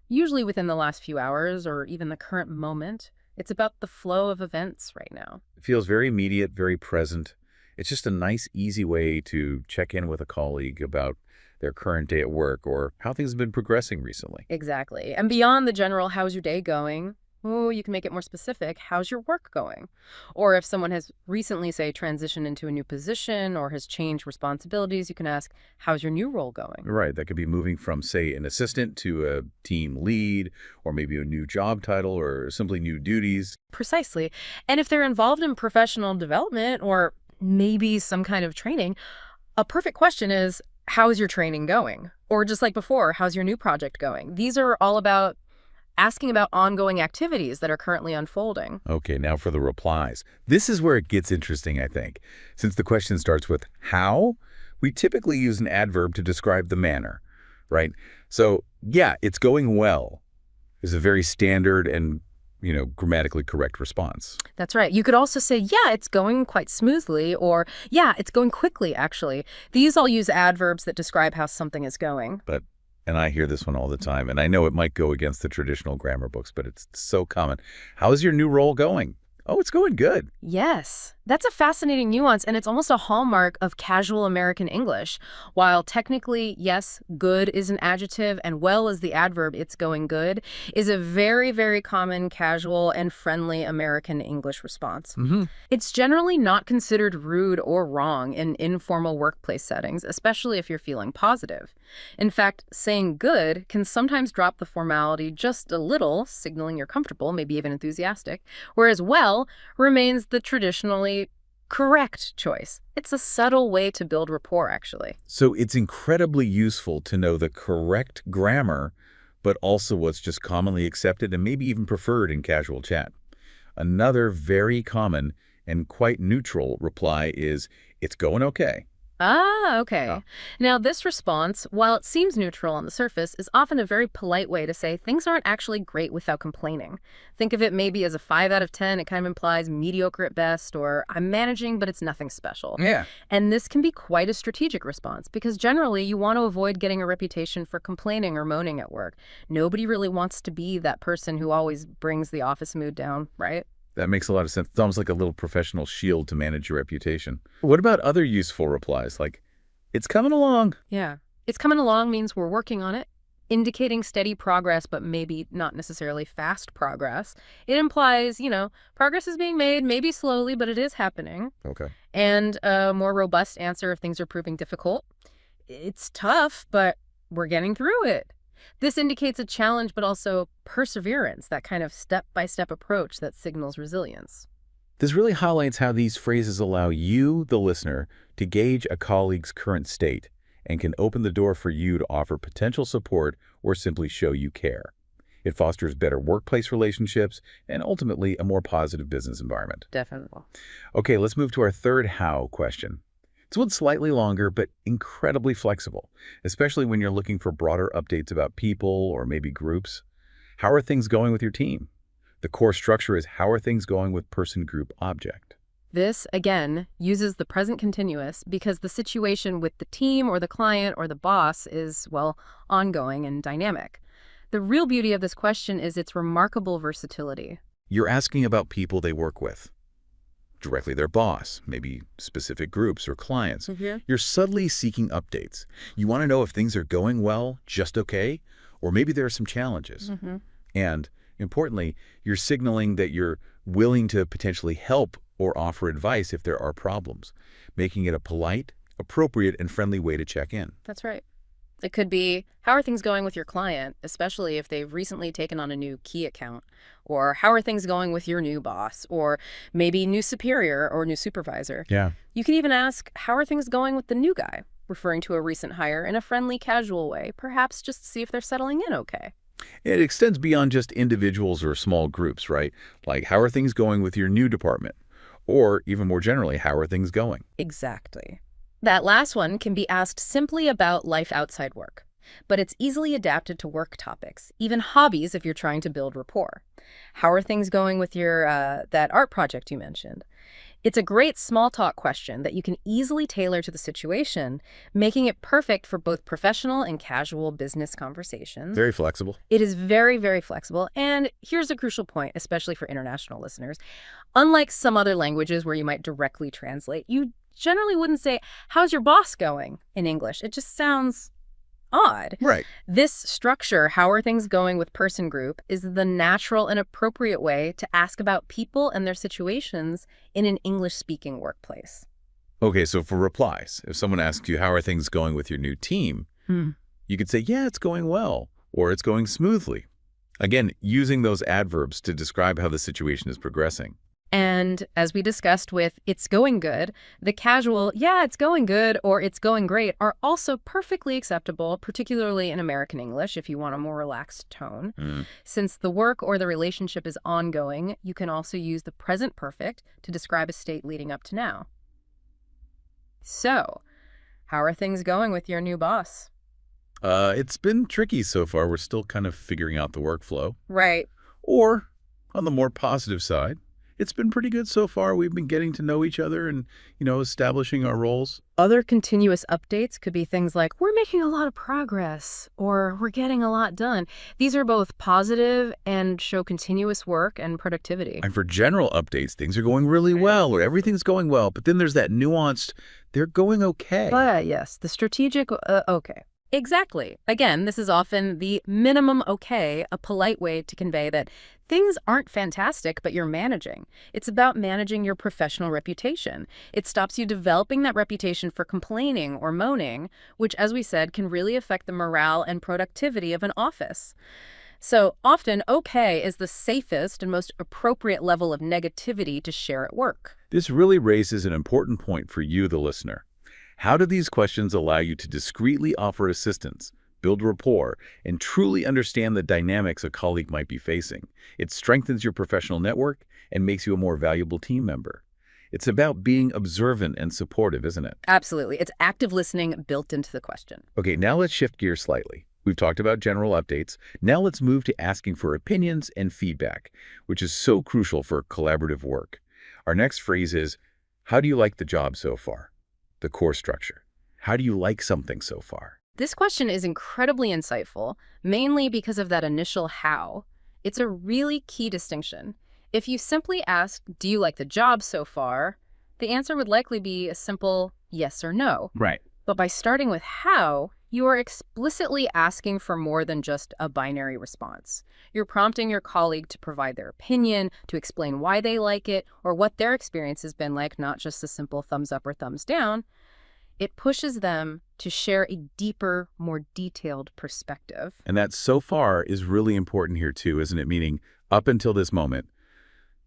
usually within the last few hours or even the current moment. It's about the flow of events right now. It feels very immediate, very present. It's just a nice, easy way to check in with a colleague about their current day at work or how things have been progressing recently. Exactly. And beyond the general, how's your day going? Oh, you can make it more specific. How's your work going? Or if someone has recently, say, transitioned into a new position or has changed responsibilities, you can ask, how's your new role going? Right. That could be moving from, say, an assistant to a team lead, or maybe a new job title, or simply new duties. Precisely. And if they're involved in professional development or maybe some kind of training, a perfect question is, how's your training going? Or just like before, how's your new project going? These are all about asking about ongoing activities that are currently unfolding. Okay, now for the replies. This is where it gets interesting, I think. Since the question starts with how, we typically use an adverb to describe the manner, right? So, yeah, it's going well is a very standard and grammatically correct response. That's right. You could also say, yeah, it's going quite smoothly, or yeah, it's going quickly, actually. These all use adverbs that describe how something is going. And I hear this one all the time, and I know it might go against the traditional grammar books, but it's so common. How's your new role going? Oh, it's going good. Yes, that's a fascinating nuance, and it's almost a hallmark of casual American English. While technically, yes, good is an adjective and well is the adverb, it's going good, is a very, very common casual and friendly American English response. Hmm. It's generally not considered rude or wrong in informal workplace settings, especially if you're feeling positive. In fact, saying good can sometimes drop the formality just a little, signaling you're comfortable, maybe even enthusiastic, whereas well remains the traditionally correct choice. It's a subtle way to build rapport, actually. So it's incredibly useful to know the correct grammar, but also what's just commonly accepted and maybe even preferred in casual chat. Another very common and quite neutral reply is, "It's going okay." Ah, Yeah. okay. Now, this response, while it seems neutral on the surface, is often a very polite way to say things aren't actually great without complaining. Think of it maybe as a 5 out of 10. It kind of implies mediocre at best, or I'm managing, but it's nothing special. Yeah. And this can be quite a strategic response because generally you want to avoid getting a reputation for complaining or moaning at work. Nobody really wants to be that person who always brings the office mood down, right? That makes a lot of sense. It's almost like a little professional shield to manage your reputation. What about other useful replies like, "It's coming along"? Yeah. It's coming along means we're working on it, indicating steady progress, but maybe not necessarily fast progress. It implies, progress is being made, maybe slowly, but it is happening. Okay. And a more robust answer if things are proving difficult. It's tough, but we're getting through it. This indicates a challenge, but also perseverance, that kind of step-by-step approach that signals resilience. This really highlights how these phrases allow you, the listener, to gauge a colleague's current state and can open the door for you to offer potential support or simply show you care. It fosters better workplace relationships and ultimately a more positive business environment. Definitely. Okay, let's move to our third how question. It's one slightly longer, but incredibly flexible, especially when you're looking for broader updates about people or maybe groups. How are things going with your team? The core structure is, how are things going with person, group, object? This, again, uses the present continuous because the situation with the team or the client or the boss is, well, ongoing and dynamic. The real beauty of this question is its remarkable versatility. You're asking about people they work with, directly their boss, maybe specific groups or clients. Mm-hmm. You're subtly seeking updates. You want to know if things are going well, just okay, or maybe there are some challenges. Mm-hmm. And importantly, you're signaling that you're willing to potentially help or offer advice if there are problems, making it a polite, appropriate, and friendly way to check in. That's right. It could be, how are things going with your client, especially if they've recently taken on a new key account? Or how are things going with your new boss? Or maybe new superior or new supervisor? Yeah. You can even ask, how are things going with the new guy? Referring to a recent hire in a friendly, casual way, perhaps just to see if they're settling in okay. It extends beyond just individuals or small groups, right? Like, how are things going with your new department? Or even more generally, how are things going? Exactly. That last one can be asked simply about life outside work, but it's easily adapted to work topics, even hobbies if you're trying to build rapport. How are things going with your that art project you mentioned? It's a great small talk question that you can easily tailor to the situation, making it perfect for both professional and casual business conversations. Very flexible. It is very, very flexible. And here's a crucial point, especially for international listeners. Unlike some other languages where you might directly translate, you generally wouldn't say, how's your boss going in English? It just sounds odd. Right. This structure, how are things going with person group, is the natural and appropriate way to ask about people and their situations in an English-speaking workplace. Okay, so for replies, if someone asks you, how are things going with your new team? You could say, yeah, it's going well, or it's going smoothly. Again, using those adverbs to describe how the situation is progressing. And as we discussed with it's going good, the casual, yeah, it's going good, or it's going great are also perfectly acceptable, particularly in American English if you want a more relaxed tone. Since the work or the relationship is ongoing, you can also use the present perfect to describe a state leading up to now. So, how are things going with your new boss? It's been tricky so far. We're still kind of figuring out the workflow. Right. Or, on the more positive side, It's been pretty good so far. We've been getting to know each other and, establishing our roles. Other continuous updates could be things like, we're making a lot of progress, or we're getting a lot done. These are both positive and show continuous work and productivity. And for general updates, things are going really well or everything's going well. But then there's that nuanced, they're going okay. But yes, the strategic, okay. Exactly. Again, this is often the minimum okay, a polite way to convey that things aren't fantastic, but you're managing. It's about managing your professional reputation. It stops you developing that reputation for complaining or moaning, which, as we said, can really affect the morale and productivity of an office. So often, okay is the safest and most appropriate level of negativity to share at work. This really raises an important point for you, the listener. How do these questions allow you to discreetly offer assistance, build rapport, and truly understand the dynamics a colleague might be facing? It strengthens your professional network and makes you a more valuable team member. It's about being observant and supportive, isn't it? Absolutely. It's active listening built into the question. Okay, now let's shift gears slightly. We've talked about general updates. Now let's move to asking for opinions and feedback, which is so crucial for collaborative work. Our next phrase is, how do you like the job so far? The core structure. How do you like something so far? This question is incredibly insightful, mainly because of that initial how. It's a really key distinction. If you simply ask, do you like the job so far? The answer would likely be a simple yes or no. Right. But by starting with how, you are explicitly asking for more than just a binary response. You're prompting your colleague to provide their opinion, to explain why they like it, or what their experience has been like, not just a simple thumbs up or thumbs down. It pushes them to share a deeper, more detailed perspective. And that so far is really important here too, isn't it? Meaning, up until this moment,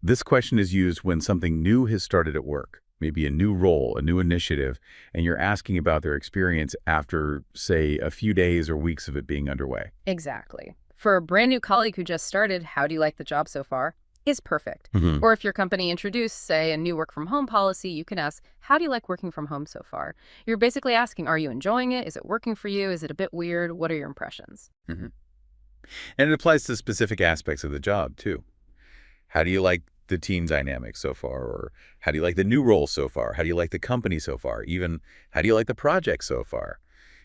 this question is used when something new has started at work, maybe a new role, a new initiative, and you're asking about their experience after, say, a few days or weeks of it being underway. Exactly. For a brand new colleague who just started, how do you like the job so far? Is perfect. Mm-hmm. Or if your company introduced, say, a new work from home policy, you can ask, how do you like working from home so far? You're basically asking, are you enjoying it? Is it working for you? Is it a bit weird? What are your impressions? Mm-hmm. And it applies to specific aspects of the job, too. How do you like the team dynamic so far? Or how do you like the new role so far? How do you like the company so far? Even, how do you like the project so far?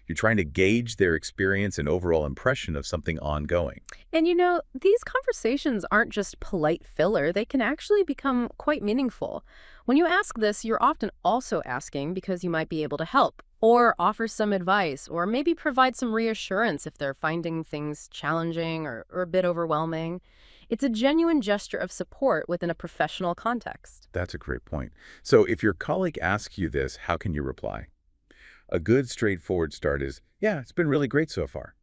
You're trying to gauge their experience and overall impression of something ongoing. And these conversations aren't just polite filler. They can actually become quite meaningful. When you ask this, you're often also asking because you might be able to help, or offer some advice, or maybe provide some reassurance if they're finding things challenging or a bit overwhelming. It's a genuine gesture of support within a professional context. That's a great point. So if your colleague asks you this, how can you reply? A good straightforward start is, yeah, it's been really great so far.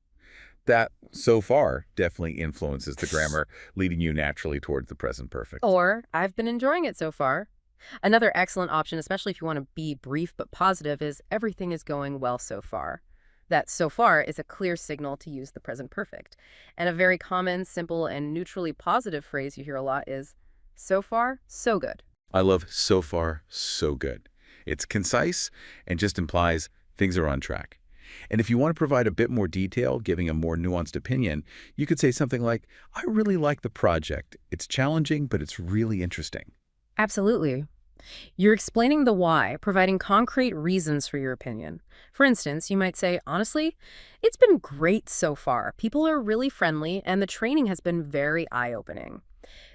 That so far definitely influences the grammar, leading you naturally towards the present perfect. Or, I've been enjoying it so far. Another excellent option, especially if you want to be brief but positive, is everything is going well so far. That so far is a clear signal to use the present perfect. And a very common, simple, and neutrally positive phrase you hear a lot is, so far, so good. I love so far, so good. It's concise and just implies things are on track. And if you want to provide a bit more detail, giving a more nuanced opinion, you could say something like, I really like the project. It's challenging, but it's really interesting. Absolutely. You're explaining the why, providing concrete reasons for your opinion. For instance, you might say, honestly, it's been great so far. People are really friendly, and the training has been very eye-opening.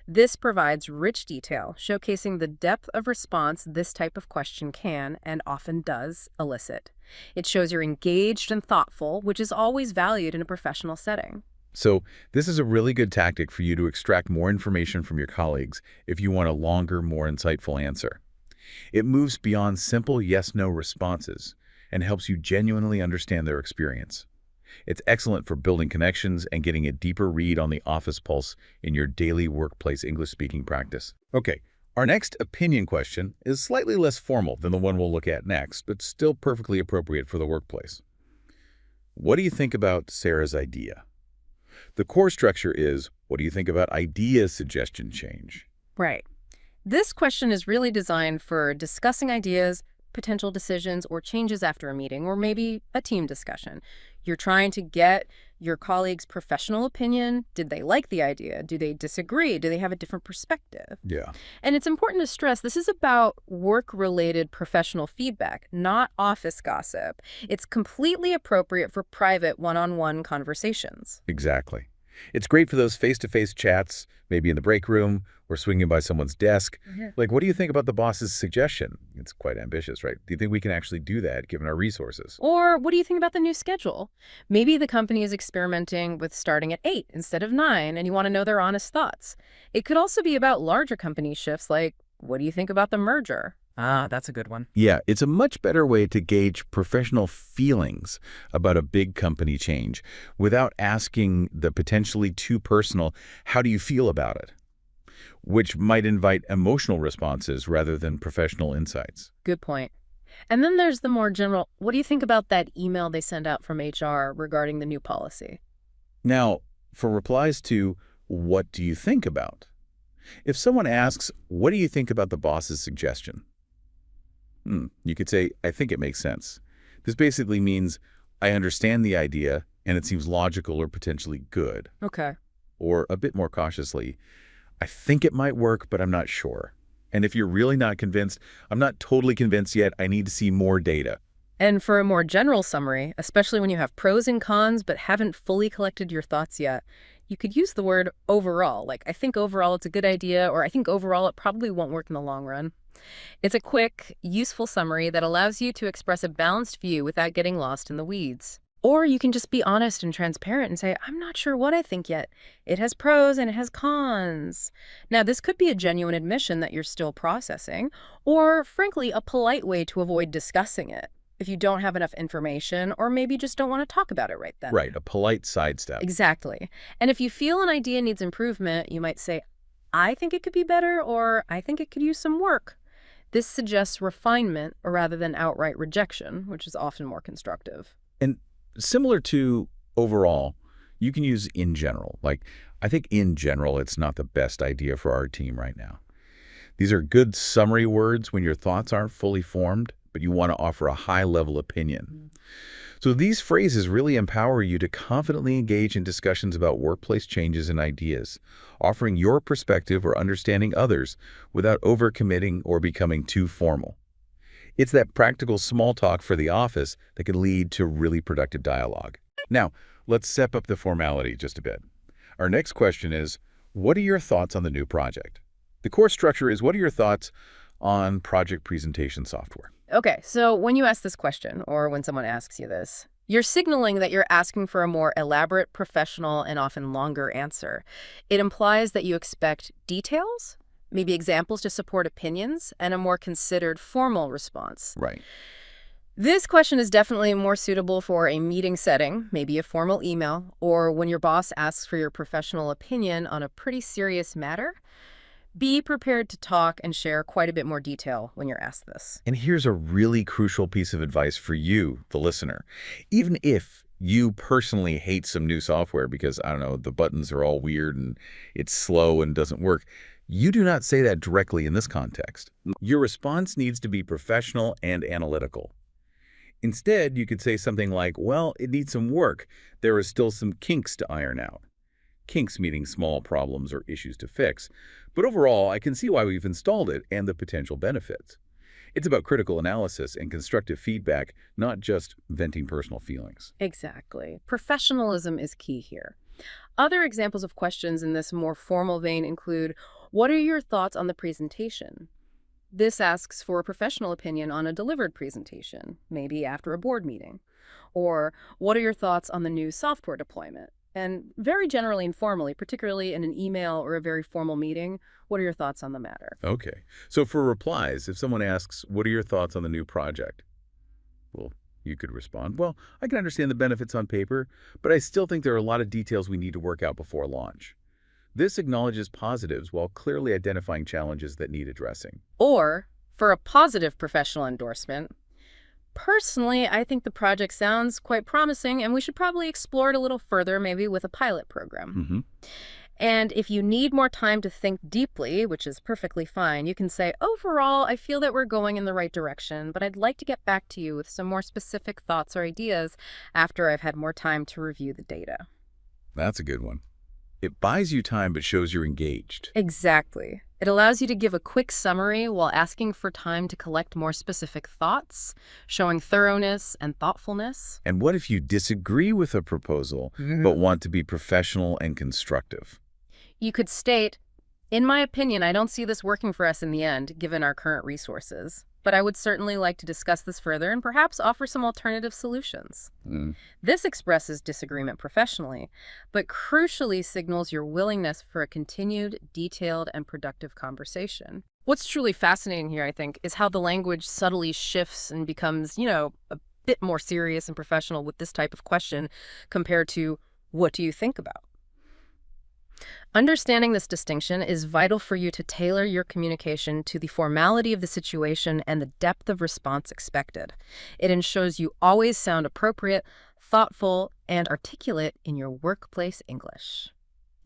This provides rich detail, showcasing the depth of response this type of question can, and often does, elicit. It shows you're engaged and thoughtful, which is always valued in a professional setting. So this is a really good tactic for you to extract more information from your colleagues if you want a longer, more insightful answer. It moves beyond simple yes-no responses and helps you genuinely understand their experience. It's excellent for building connections and getting a deeper read on the office pulse in your daily workplace English-speaking practice. Okay, our next opinion question is slightly less formal than the one we'll look at next, but still perfectly appropriate for the workplace. What do you think about Sarah's idea? The core structure is, what do you think about idea suggestion change? Right. This question is really designed for discussing ideas, potential decisions, or changes after a meeting, or maybe a team discussion. You're trying to get your colleague's professional opinion. Did they like the idea? Do they disagree? Do they have a different perspective? Yeah. And it's important to stress this is about work-related professional feedback, not office gossip. It's completely appropriate for private one-on-one conversations. Exactly. It's great for those face-to-face chats, maybe in the break room or swinging by someone's desk. Mhm. Like, what do you think about the boss's suggestion? It's quite ambitious, right? Do you think we can actually do that given our resources? Or what do you think about the new schedule? Maybe the company is experimenting with starting at 8 instead of 9, and you want to know their honest thoughts. It could also be about larger company shifts, like, what do you think about the merger? Ah, that's a good one. Yeah, it's a much better way to gauge professional feelings about a big company change without asking the potentially too personal, how do you feel about it? Which might invite emotional responses rather than professional insights. Good point. And then there's the more general, what do you think about that email they send out from HR regarding the new policy? Now, for replies to, what do you think about? If someone asks, what do you think about the boss's suggestion? You could say, I think it makes sense. This basically means, I understand the idea and it seems logical or potentially good. Okay. Or a bit more cautiously, I think it might work, but I'm not sure. And if you're really not convinced, I'm not totally convinced yet, I need to see more data. And for a more general summary, especially when you have pros and cons but haven't fully collected your thoughts yet, you could use the word overall. Like, I think overall it's a good idea, or I think overall it probably won't work in the long run. It's a quick, useful summary that allows you to express a balanced view without getting lost in the weeds. Or you can just be honest and transparent and say, I'm not sure what I think yet. It has pros and it has cons. Now, this could be a genuine admission that you're still processing, or frankly, a polite way to avoid discussing it if you don't have enough information, or maybe just don't want to talk about it right then. Right, a polite sidestep. Exactly. And if you feel an idea needs improvement, you might say, I think it could be better, or I think it could use some work. This suggests refinement rather than outright rejection, which is often more constructive. And similar to overall, you can use in general. Like, I think in general, it's not the best idea for our team right now. These are good summary words when your thoughts aren't fully formed, but you want to offer a high-level opinion. So these phrases really empower you to confidently engage in discussions about workplace changes and ideas, offering your perspective or understanding others without overcommitting or becoming too formal. It's that practical small talk for the office that can lead to really productive dialogue. Now, let's step up the formality just a bit. Our next question is, what are your thoughts on the new project? The core structure is, what are your thoughts on project presentation software? Okay, so when you ask this question, or when someone asks you this, you're signaling that you're asking for a more elaborate, professional, and often longer answer. It implies that you expect details, maybe examples to support opinions, and a more considered formal response. Right. This question is definitely more suitable for a meeting setting, maybe a formal email, or when your boss asks for your professional opinion on a pretty serious matter. Be prepared to talk and share quite a bit more detail when you're asked this. And here's a really crucial piece of advice for you, the listener. Even if you personally hate some new software because, I don't know, the buttons are all weird and it's slow and doesn't work, you do not say that directly in this context. Your response needs to be professional and analytical. Instead, you could say something like, well, it needs some work. There are still some kinks to iron out. Kinks meaning small problems or issues to fix. But overall, I can see why we've installed it and the potential benefits. It's about critical analysis and constructive feedback, not just venting personal feelings. Exactly. Professionalism is key here. Other examples of questions in this more formal vein include, what are your thoughts on the presentation? This asks for a professional opinion on a delivered presentation, maybe after a board meeting. Or, what are your thoughts on the new software deployment? And very generally informally, particularly in an email or a very formal meeting, what are your thoughts on the matter? Okay. So for replies, if someone asks, what are your thoughts on the new project? Well, you could respond, well, I can understand the benefits on paper, but I still think there are a lot of details we need to work out before launch. This acknowledges positives while clearly identifying challenges that need addressing. Or, for a positive professional endorsement, personally, I think the project sounds quite promising, and we should probably explore it a little further, maybe with a pilot program. And if you need more time to think deeply, which is perfectly fine, you can say, overall, I feel that we're going in the right direction, but I'd like to get back to you with some more specific thoughts or ideas after I've had more time to review the data. That's a good one. It buys you time but shows you're engaged. Exactly. It allows you to give a quick summary while asking for time to collect more specific thoughts, showing thoroughness and thoughtfulness. And what if you disagree with a proposal but want to be professional and constructive? You could state, in my opinion, I don't see this working for us in the end, given our current resources, but I would certainly like to discuss this further and perhaps offer some alternative solutions. This expresses disagreement professionally, but crucially signals your willingness for a continued, detailed, and productive conversation. What's truly fascinating here, I think, is how the language subtly shifts and becomes, a bit more serious and professional with this type of question compared to, what do you think about? Understanding this distinction is vital for you to tailor your communication to the formality of the situation and the depth of response expected. It ensures you always sound appropriate, thoughtful, and articulate in your workplace English.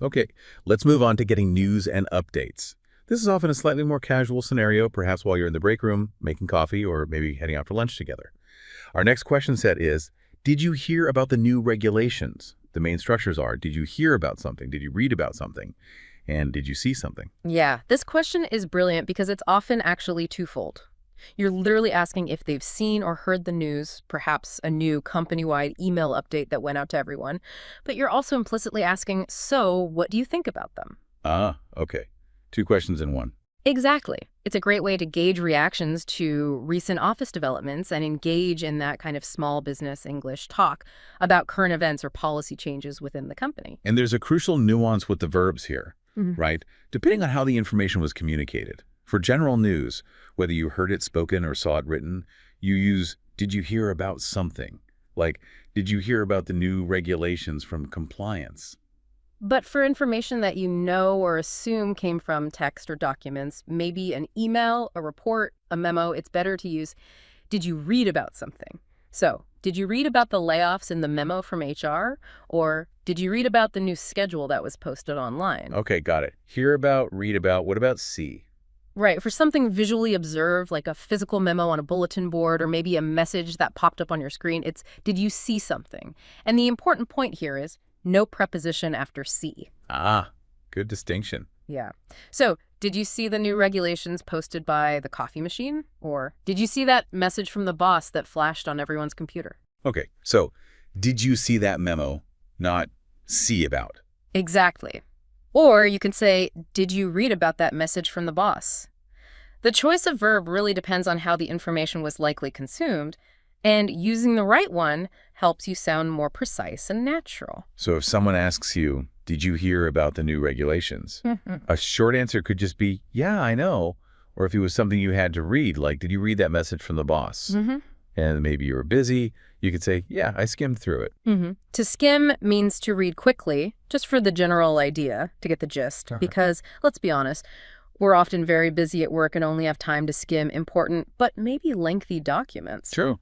Okay, let's move on to getting news and updates. This is often a slightly more casual scenario, perhaps while you're in the break room, making coffee, or maybe heading out for lunch together. Our next question set is, did you hear about the new regulations? The main structures are, did you hear about something? Did you read about something? And did you see something? Yeah, this question is brilliant because it's often actually twofold. You're literally asking if they've seen or heard the news, perhaps a new company-wide email update that went out to everyone, but you're also implicitly asking, so what do you think about them? Ah, okay. Two questions in one. Exactly. It's a great way to gauge reactions to recent office developments and engage in that kind of small business English talk about current events or policy changes within the company. And there's a crucial nuance with the verbs here, right? Depending on how the information was communicated. For general news, whether you heard it spoken or saw it written, you use, did you hear about something? Like, did you hear about the new regulations from compliance? But for information that you know or assume came from text or documents, maybe an email, a report, a memo, it's better to use, did you read about something? So, did you read about the layoffs in the memo from HR? Or did you read about the new schedule that was posted online? Okay, got it. Hear about, read about, what about see? Right, for something visually observed, like a physical memo on a bulletin board or maybe a message that popped up on your screen, it's, did you see something? And the important point here is, no preposition after see. Ah, good distinction. Yeah. So, did you see the new regulations posted by the coffee machine? Or did you see that message from the boss that flashed on everyone's computer? Okay, so did you see that memo, not see about? Exactly. Or you can say, did you read about that message from the boss? The choice of verb really depends on how the information was likely consumed, and using the right one helps you sound more precise and natural. So if someone asks you, did you hear about the new regulations? A short answer could just be, yeah, I know. Or if it was something you had to read, like, did you read that message from the boss? And maybe you were busy, you could say, yeah, I skimmed through it. To skim means to read quickly, just for the general idea, to get the gist. Because, let's be honest, we're often very busy at work and only have time to skim important, but maybe lengthy documents. True.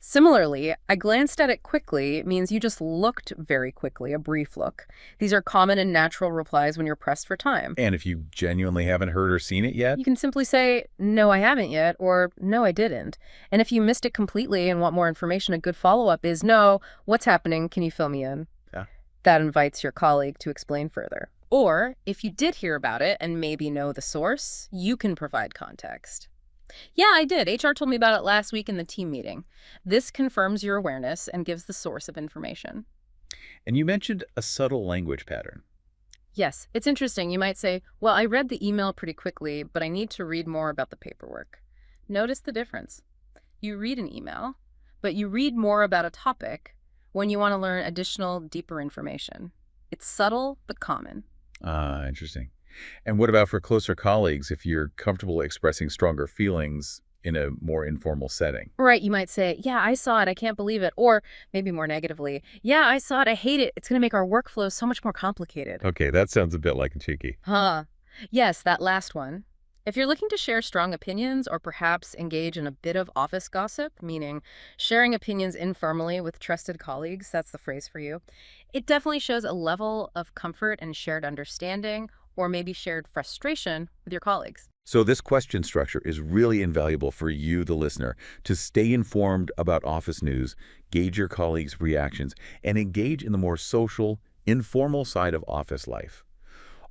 Similarly, I glanced at it quickly means you just looked very quickly, a brief look. These are common and natural replies when you're pressed for time. And if you genuinely haven't heard or seen it yet? You can simply say, no, I haven't yet, or no, I didn't. And if you missed it completely and want more information, a good follow-up is, no, what's happening? Can you fill me in? Yeah. That invites your colleague to explain further. Or, if you did hear about it and maybe know the source, you can provide context. Yeah, I did. HR told me about it last week in the team meeting. This confirms your awareness and gives the source of information. And you mentioned a subtle language pattern. Yes, it's interesting. You might say, well, I read the email pretty quickly, but I need to read more about the paperwork. Notice the difference. You read an email, but you read more about a topic when you want to learn additional, deeper information. It's subtle, but common. Ah, interesting. And what about for closer colleagues if you're comfortable expressing stronger feelings in a more informal setting? Right, you might say, yeah, I saw it, I can't believe it. Or maybe more negatively, yeah, I saw it, I hate it. It's going to make our workflow so much more complicated. Okay, that sounds a bit like a cheeky. Yes, that last one. If you're looking to share strong opinions or perhaps engage in a bit of office gossip, meaning sharing opinions informally with trusted colleagues, that's the phrase for you, it definitely shows a level of comfort and shared understanding or maybe shared frustration with your colleagues. So this question structure is really invaluable for you, the listener, to stay informed about office news, gauge your colleagues' reactions, and engage in the more social, informal side of office life.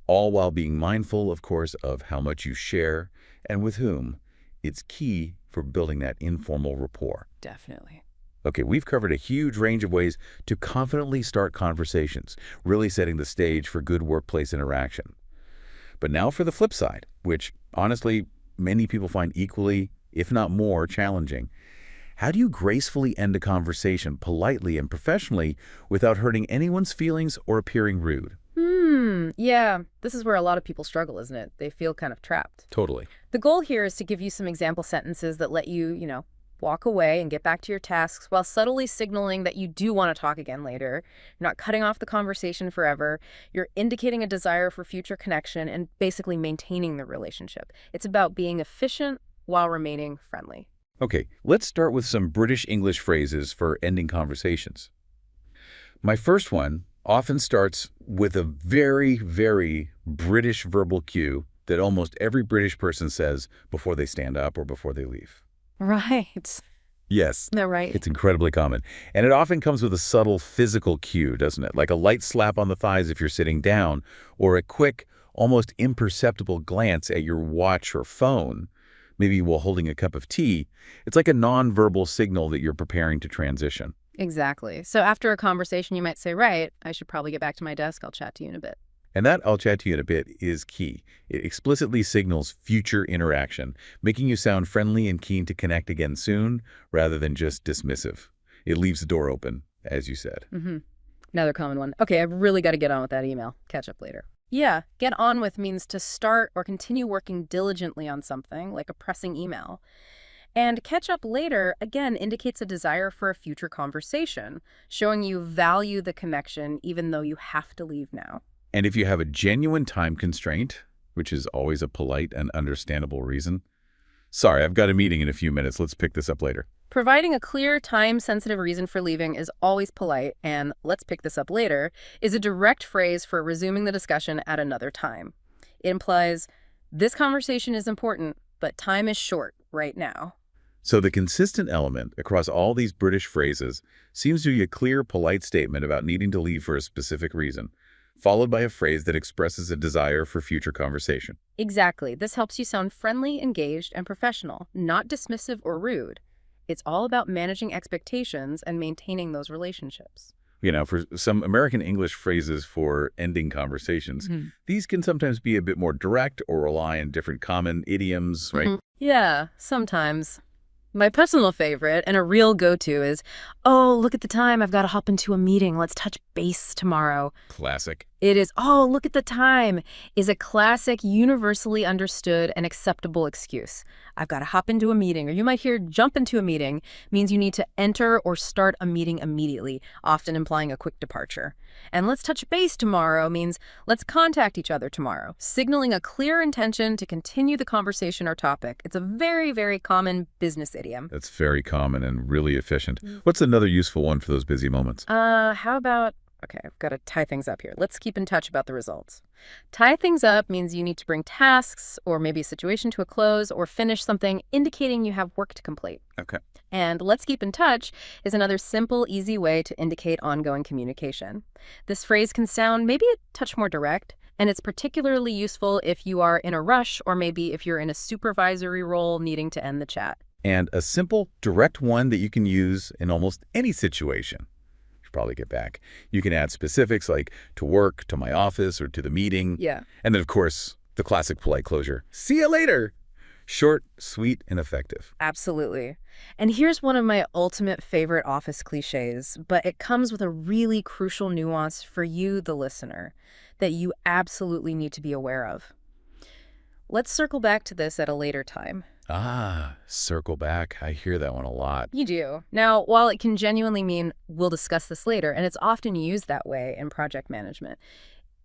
All while being mindful, of course, of how much you share and with whom. It's key for building that informal rapport. Definitely. Okay, we've covered a huge range of ways to confidently start conversations, really setting the stage for good workplace interaction. But now for the flip side, which honestly many people find equally, if not more, challenging. How do you gracefully end a conversation politely and professionally without hurting anyone's feelings or appearing rude? Yeah, this is where a lot of people struggle, isn't it? They feel kind of trapped. Totally. The goal here is to give you some example sentences that let you, walk away and get back to your tasks while subtly signaling that you do want to talk again later. You're not cutting off the conversation forever. You're indicating a desire for future connection and basically maintaining the relationship. It's about being efficient while remaining friendly. Okay, let's start with some British English phrases for ending conversations. My first one often starts with a very, very British verbal cue that almost every British person says before they stand up or before they leave. Right. Yes, No, right. it's incredibly common. And it often comes with a subtle physical cue, doesn't it? Like a light slap on the thighs if you're sitting down, or a quick, almost imperceptible glance at your watch or phone, maybe while holding a cup of tea. It's like a nonverbal signal that you're preparing to transition. Exactly. So after a conversation, you might say, right, I should probably get back to my desk. I'll chat to you in a bit. And that "I'll chat to you in a bit" is key. It explicitly signals future interaction, making you sound friendly and keen to connect again soon, rather than just dismissive. It leaves the door open, as you said. Another common one. Okay, I've really got to get on with that email. Catch up later. Yeah, get on with means to start or continue working diligently on something, like a pressing email. And catch up later, again, indicates a desire for a future conversation, showing you value the connection even though you have to leave now. And if you have a genuine time constraint, which is always a polite and understandable reason, sorry, I've got a meeting in a few minutes, let's pick this up later. Providing a clear, time-sensitive reason for leaving is always polite, and "let's pick this up later" is a direct phrase for resuming the discussion at another time. It implies, this conversation is important, but time is short right now. So the consistent element across all these British phrases seems to be a clear, polite statement about needing to leave for a specific reason, followed by a phrase that expresses a desire for future conversation. Exactly. This helps you sound friendly, engaged, and professional, not dismissive or rude. It's all about managing expectations and maintaining those relationships. For some American English phrases for ending conversations, these can sometimes be a bit more direct or rely on different common idioms, right? Yeah, sometimes. My personal favorite and a real go-to is, "oh, look at the time. I've got to hop into a meeting. Let's touch base tomorrow." Classic. It is, "oh, look at the time," is a classic, universally understood and acceptable excuse. I've got to hop into a meeting, or you might hear jump into a meeting, means you need to enter or start a meeting immediately, often implying a quick departure. And "let's touch base tomorrow" means let's contact each other tomorrow, signaling a clear intention to continue the conversation or topic. It's a very, very common business idiom. That's very common and really efficient. What's another useful one for those busy moments? How about, okay, I've got to tie things up here. Let's keep in touch about the results. Tie things up means you need to bring tasks or maybe a situation to a close or finish something, indicating you have work to complete. Okay. And "let's keep in touch" is another simple, easy way to indicate ongoing communication. This phrase can sound maybe a touch more direct, and it's particularly useful if you are in a rush or maybe if you're in a supervisory role needing to end the chat. And a simple, direct one that you can use in almost any situation. Should probably get back. You can add specifics like "to work," "to my office," or "to the meeting." Yeah. And then, of course, the classic polite closure. "See you later." Short, sweet, and effective. Absolutely. And here's one of my ultimate favorite office cliches, but it comes with a really crucial nuance for you, the listener, that you absolutely need to be aware of. Let's circle back to this at a later time. Circle back. I hear that one a lot. You do. Now, while it can genuinely mean "we'll discuss this later," and it's often used that way in project management,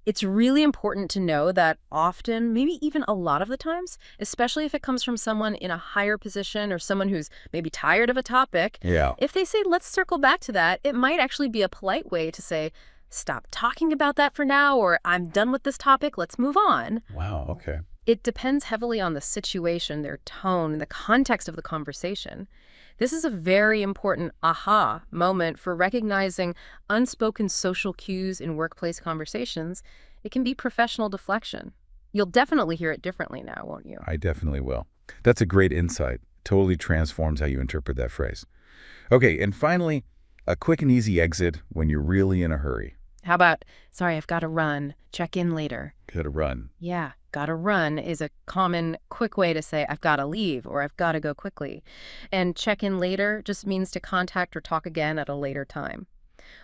It's really important to know that often, maybe even a lot of the times, especially if it comes from someone in a higher position or someone who's maybe tired of a topic, Yeah. if they say, let's circle back to that, it might actually be a polite way to say, stop talking about that for now, or I'm done with this topic, let's move on. Wow, okay. It depends heavily on the situation, their tone, and the context of the conversation. This is a very important aha moment for recognizing unspoken social cues in workplace conversations. It can be professional deflection. You'll definitely hear it differently now, won't you? I definitely will. That's a great insight. Totally transforms how you interpret that phrase. Okay, and finally, a quick and easy exit when you're really in a hurry. How about, sorry, I've got to run, check in later. Gotta run. Yeah, gotta run is a common, quick way to say I've gotta leave or I've gotta go quickly. And check in later just means to contact or talk again at a later time.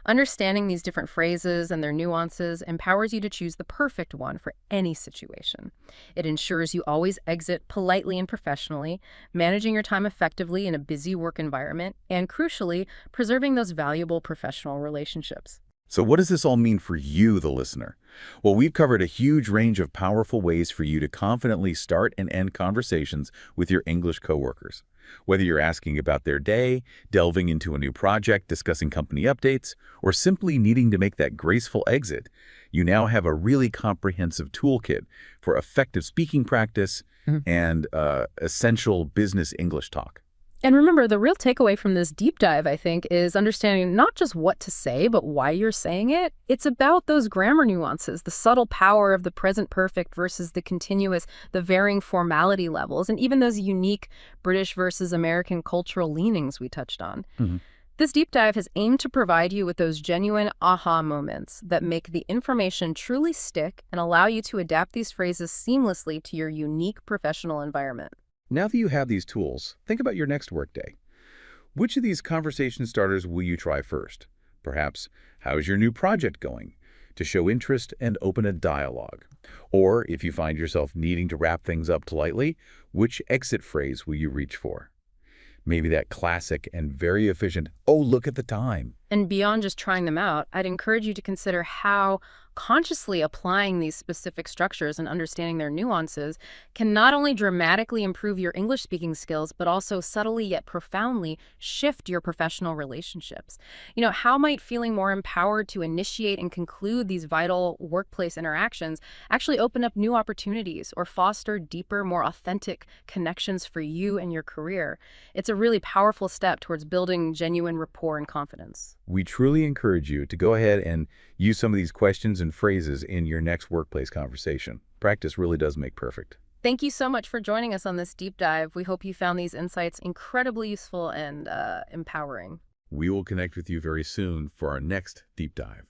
Understanding these different phrases and their nuances empowers you to choose the perfect one for any situation. It ensures you always exit politely and professionally, managing your time effectively in a busy work environment, and crucially, preserving those valuable professional relationships. So what does this all mean for you, the listener? Well, we've covered a huge range of powerful ways for you to confidently start and end conversations with your English coworkers. Whether you're asking about their day, delving into a new project, discussing company updates, or simply needing to make that graceful exit, you now have a really comprehensive toolkit for effective speaking practice and essential business English talk. And remember, the real takeaway from this deep dive, I think, is understanding not just what to say, but why you're saying it. It's about those grammar nuances, the subtle power of the present perfect versus the continuous, the varying formality levels, and even those unique British versus American cultural leanings we touched on. This deep dive has aimed to provide you with those genuine aha moments that make the information truly stick and allow you to adapt these phrases seamlessly to your unique professional environment. Now that you have these tools, think about your next workday. Which of these conversation starters will you try first? Perhaps, how's your new project going? To show interest and open a dialogue. Or, if you find yourself needing to wrap things up politely, which exit phrase will you reach for? Maybe that classic and very efficient, oh, look at the time. And beyond just trying them out, I'd encourage you to consider how consciously applying these specific structures and understanding their nuances can not only dramatically improve your English speaking skills, but also subtly yet profoundly shift your professional relationships. How might feeling more empowered to initiate and conclude these vital workplace interactions actually open up new opportunities or foster deeper, more authentic connections for you and your career? It's a really powerful step towards building genuine rapport and confidence. We truly encourage you to go ahead and use some of these questions and phrases in your next workplace conversation. Practice really does make perfect. Thank you so much for joining us on this deep dive. We hope you found these insights incredibly useful and empowering. We will connect with you very soon for our next deep dive.